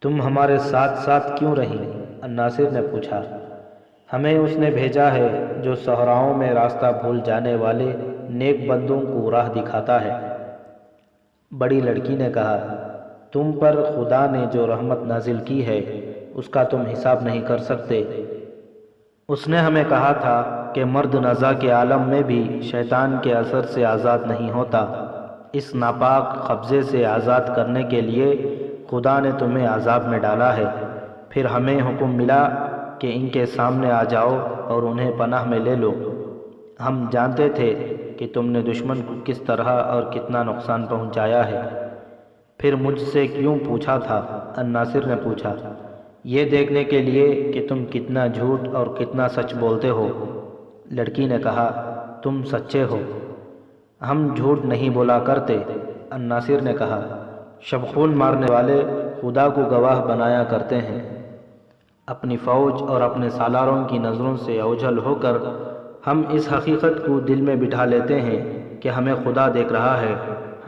تم ہمارے ساتھ ساتھ کیوں رہیں؟ الناصر نے پوچھا۔ ہمیں اس نے بھیجا ہے جو صحراؤں میں راستہ بھول جانے والے نیک بندوں کو راہ دکھاتا ہے۔ بڑی لڑکی نے کہا، تم پر خدا نے جو رحمت نازل کی ہے اس کا تم حساب نہیں کر سکتے۔ اس نے ہمیں کہا تھا کہ مرد نزا کے عالم میں بھی شیطان کے اثر سے آزاد نہیں ہوتا۔ اس ناپاک قبضے سے آزاد کرنے کے لیے خدا نے تمہیں عذاب میں ڈالا ہے۔ پھر ہمیں حکم ملا کہ ان کے سامنے آ جاؤ اور انہیں پناہ میں لے لو۔ ہم جانتے تھے کہ تم نے دشمن کو کس طرح اور کتنا نقصان پہنچایا ہے۔ پھر مجھ سے کیوں پوچھا تھا؟ الناصر نے پوچھا۔ یہ دیکھنے کے لیے کہ تم کتنا جھوٹ اور کتنا سچ بولتے ہو۔ لڑکی نے کہا، تم سچے ہو۔ ہم جھوٹ نہیں بولا کرتے، الناصر نے کہا۔ شبخون مارنے والے خدا کو گواہ بنایا کرتے ہیں۔ اپنی فوج اور اپنے سالاروں کی نظروں سے اوجھل ہو کر ہم اس حقیقت کو دل میں بٹھا لیتے ہیں کہ ہمیں خدا دیکھ رہا ہے۔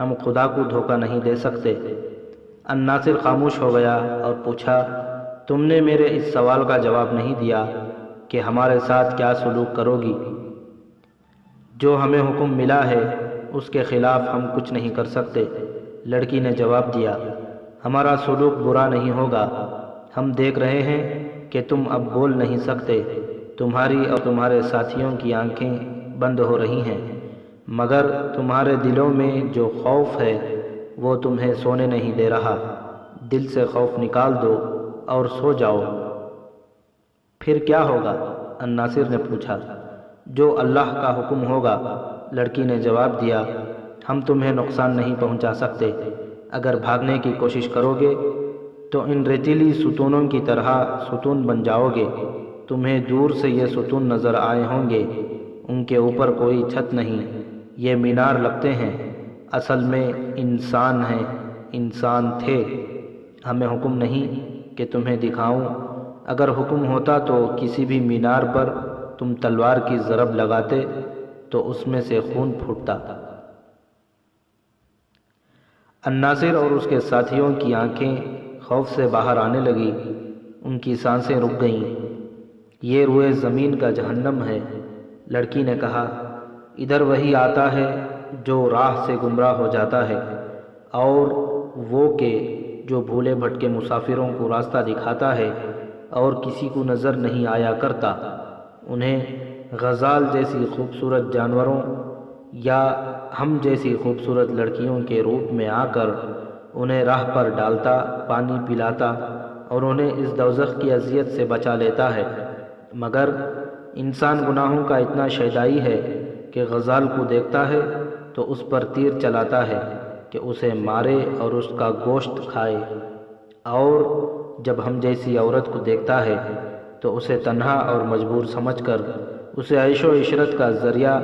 ہم خدا کو دھوکہ نہیں دے سکتے۔ الناصر خاموش ہو گیا اور پوچھا، تم نے میرے اس سوال کا جواب نہیں دیا کہ ہمارے ساتھ کیا سلوک کرو گی؟ جو ہمیں حکم ملا ہے اس کے خلاف ہم کچھ نہیں کر سکتے، لڑکی نے جواب دیا۔ ہمارا سلوک برا نہیں ہوگا۔ ہم دیکھ رہے ہیں کہ تم اب بول نہیں سکتے۔ تمہاری اور تمہارے ساتھیوں کی آنکھیں بند ہو رہی ہیں، مگر تمہارے دلوں میں جو خوف ہے وہ تمہیں سونے نہیں دے رہا۔ دل سے خوف نکال دو اور سو جاؤ۔ پھر کیا ہوگا؟ الناصر نے پوچھا۔ جو اللہ کا حکم ہوگا، لڑکی نے جواب دیا۔ ہم تمہیں نقصان نہیں پہنچا سکتے۔ اگر بھاگنے کی کوشش کرو گے تو ان ریتیلی ستونوں کی طرح ستون بن جاؤ گے۔ تمہیں دور سے یہ ستون نظر آئے ہوں گے، ان کے اوپر کوئی چھت نہیں، یہ مینار لگتے ہیں، اصل میں انسان ہیں، انسان تھے۔ ہمیں حکم نہیں کہ تمہیں دکھاؤں۔ اگر حکم ہوتا تو کسی بھی مینار پر تم تلوار کی ضرب لگاتے تو اس میں سے خون پھوٹتا۔ الناصر اور اس کے ساتھیوں کی آنکھیں خوف سے باہر آنے لگی، ان کی سانسیں رک گئیں۔ یہ روئے زمین کا جہنم ہے، لڑکی نے کہا۔ ادھر وہی آتا ہے جو راہ سے گمراہ ہو جاتا ہے، اور وہ کہ جو بھولے بھٹکے مسافروں کو راستہ دکھاتا ہے اور کسی کو نظر نہیں آیا کرتا۔ انہیں غزال جیسی خوبصورت جانوروں یا ہم جیسی خوبصورت لڑکیوں کے روپ میں آ کر انہیں راہ پر ڈالتا، پانی پلاتا اور انہیں اس دوزخ کی اذیت سے بچا لیتا ہے۔ مگر انسان گناہوں کا اتنا شیدائی ہے کہ غزال کو دیکھتا ہے تو اس پر تیر چلاتا ہے کہ اسے مارے اور اس کا گوشت کھائے، اور جب ہم جیسی عورت کو دیکھتا ہے تو اسے تنہا اور مجبور سمجھ کر اسے عیش و عشرت کا ذریعہ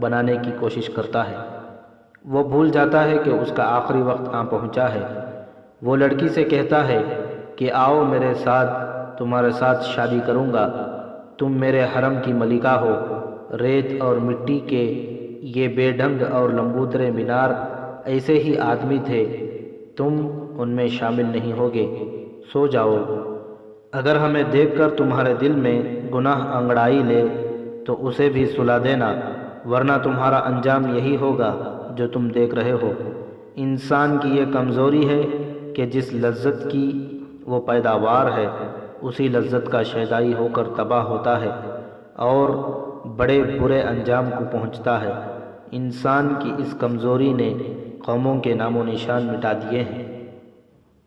بنانے کی کوشش کرتا ہے۔ وہ بھول جاتا ہے کہ اس کا آخری وقت آ پہنچا ہے۔ وہ لڑکی سے کہتا ہے کہ آؤ میرے ساتھ، تمہارے ساتھ شادی کروں گا، تم میرے حرم کی ملکہ ہو۔ ریت اور مٹی کے یہ بے ڈھنگ اور لمبوترے مینار ایسے ہی آدمی تھے، تم ان میں شامل نہیں ہوگے، سو جاؤ۔ اگر ہمیں دیکھ کر تمہارے دل میں گناہ انگڑائی لے تو اسے بھی سلا دینا، ورنہ تمہارا انجام یہی ہوگا جو تم دیکھ رہے ہو۔ انسان کی یہ کمزوری ہے کہ جس لذت کی وہ پیداوار ہے اسی لذت کا شیدائی ہو کر تباہ ہوتا ہے اور بڑے برے انجام کو پہنچتا ہے۔ انسان کی اس کمزوری نے قوموں کے نام و نشان مٹا دیے ہیں۔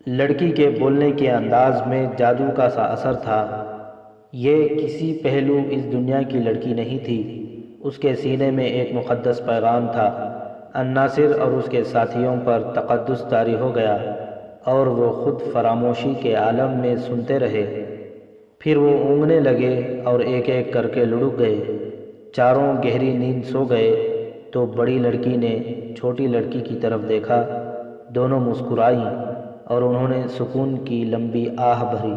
لڑکی کے بولنے کے انداز میں جادو کا سا اثر تھا۔ یہ کسی پہلو اس دنیا کی لڑکی نہیں تھی، اس کے سینے میں ایک مقدس پیغام تھا۔ الناصر اور اس کے ساتھیوں پر تقدس طاری ہو گیا اور وہ خود فراموشی کے عالم میں سنتے رہے۔ پھر وہ اونگنے لگے اور ایک ایک کر کے لڑک گئے۔ چاروں گہری نیند سو گئے تو بڑی لڑکی نے چھوٹی لڑکی کی طرف دیکھا، دونوں مسکرائیں اور انہوں نے سکون کی لمبی آہ بھری۔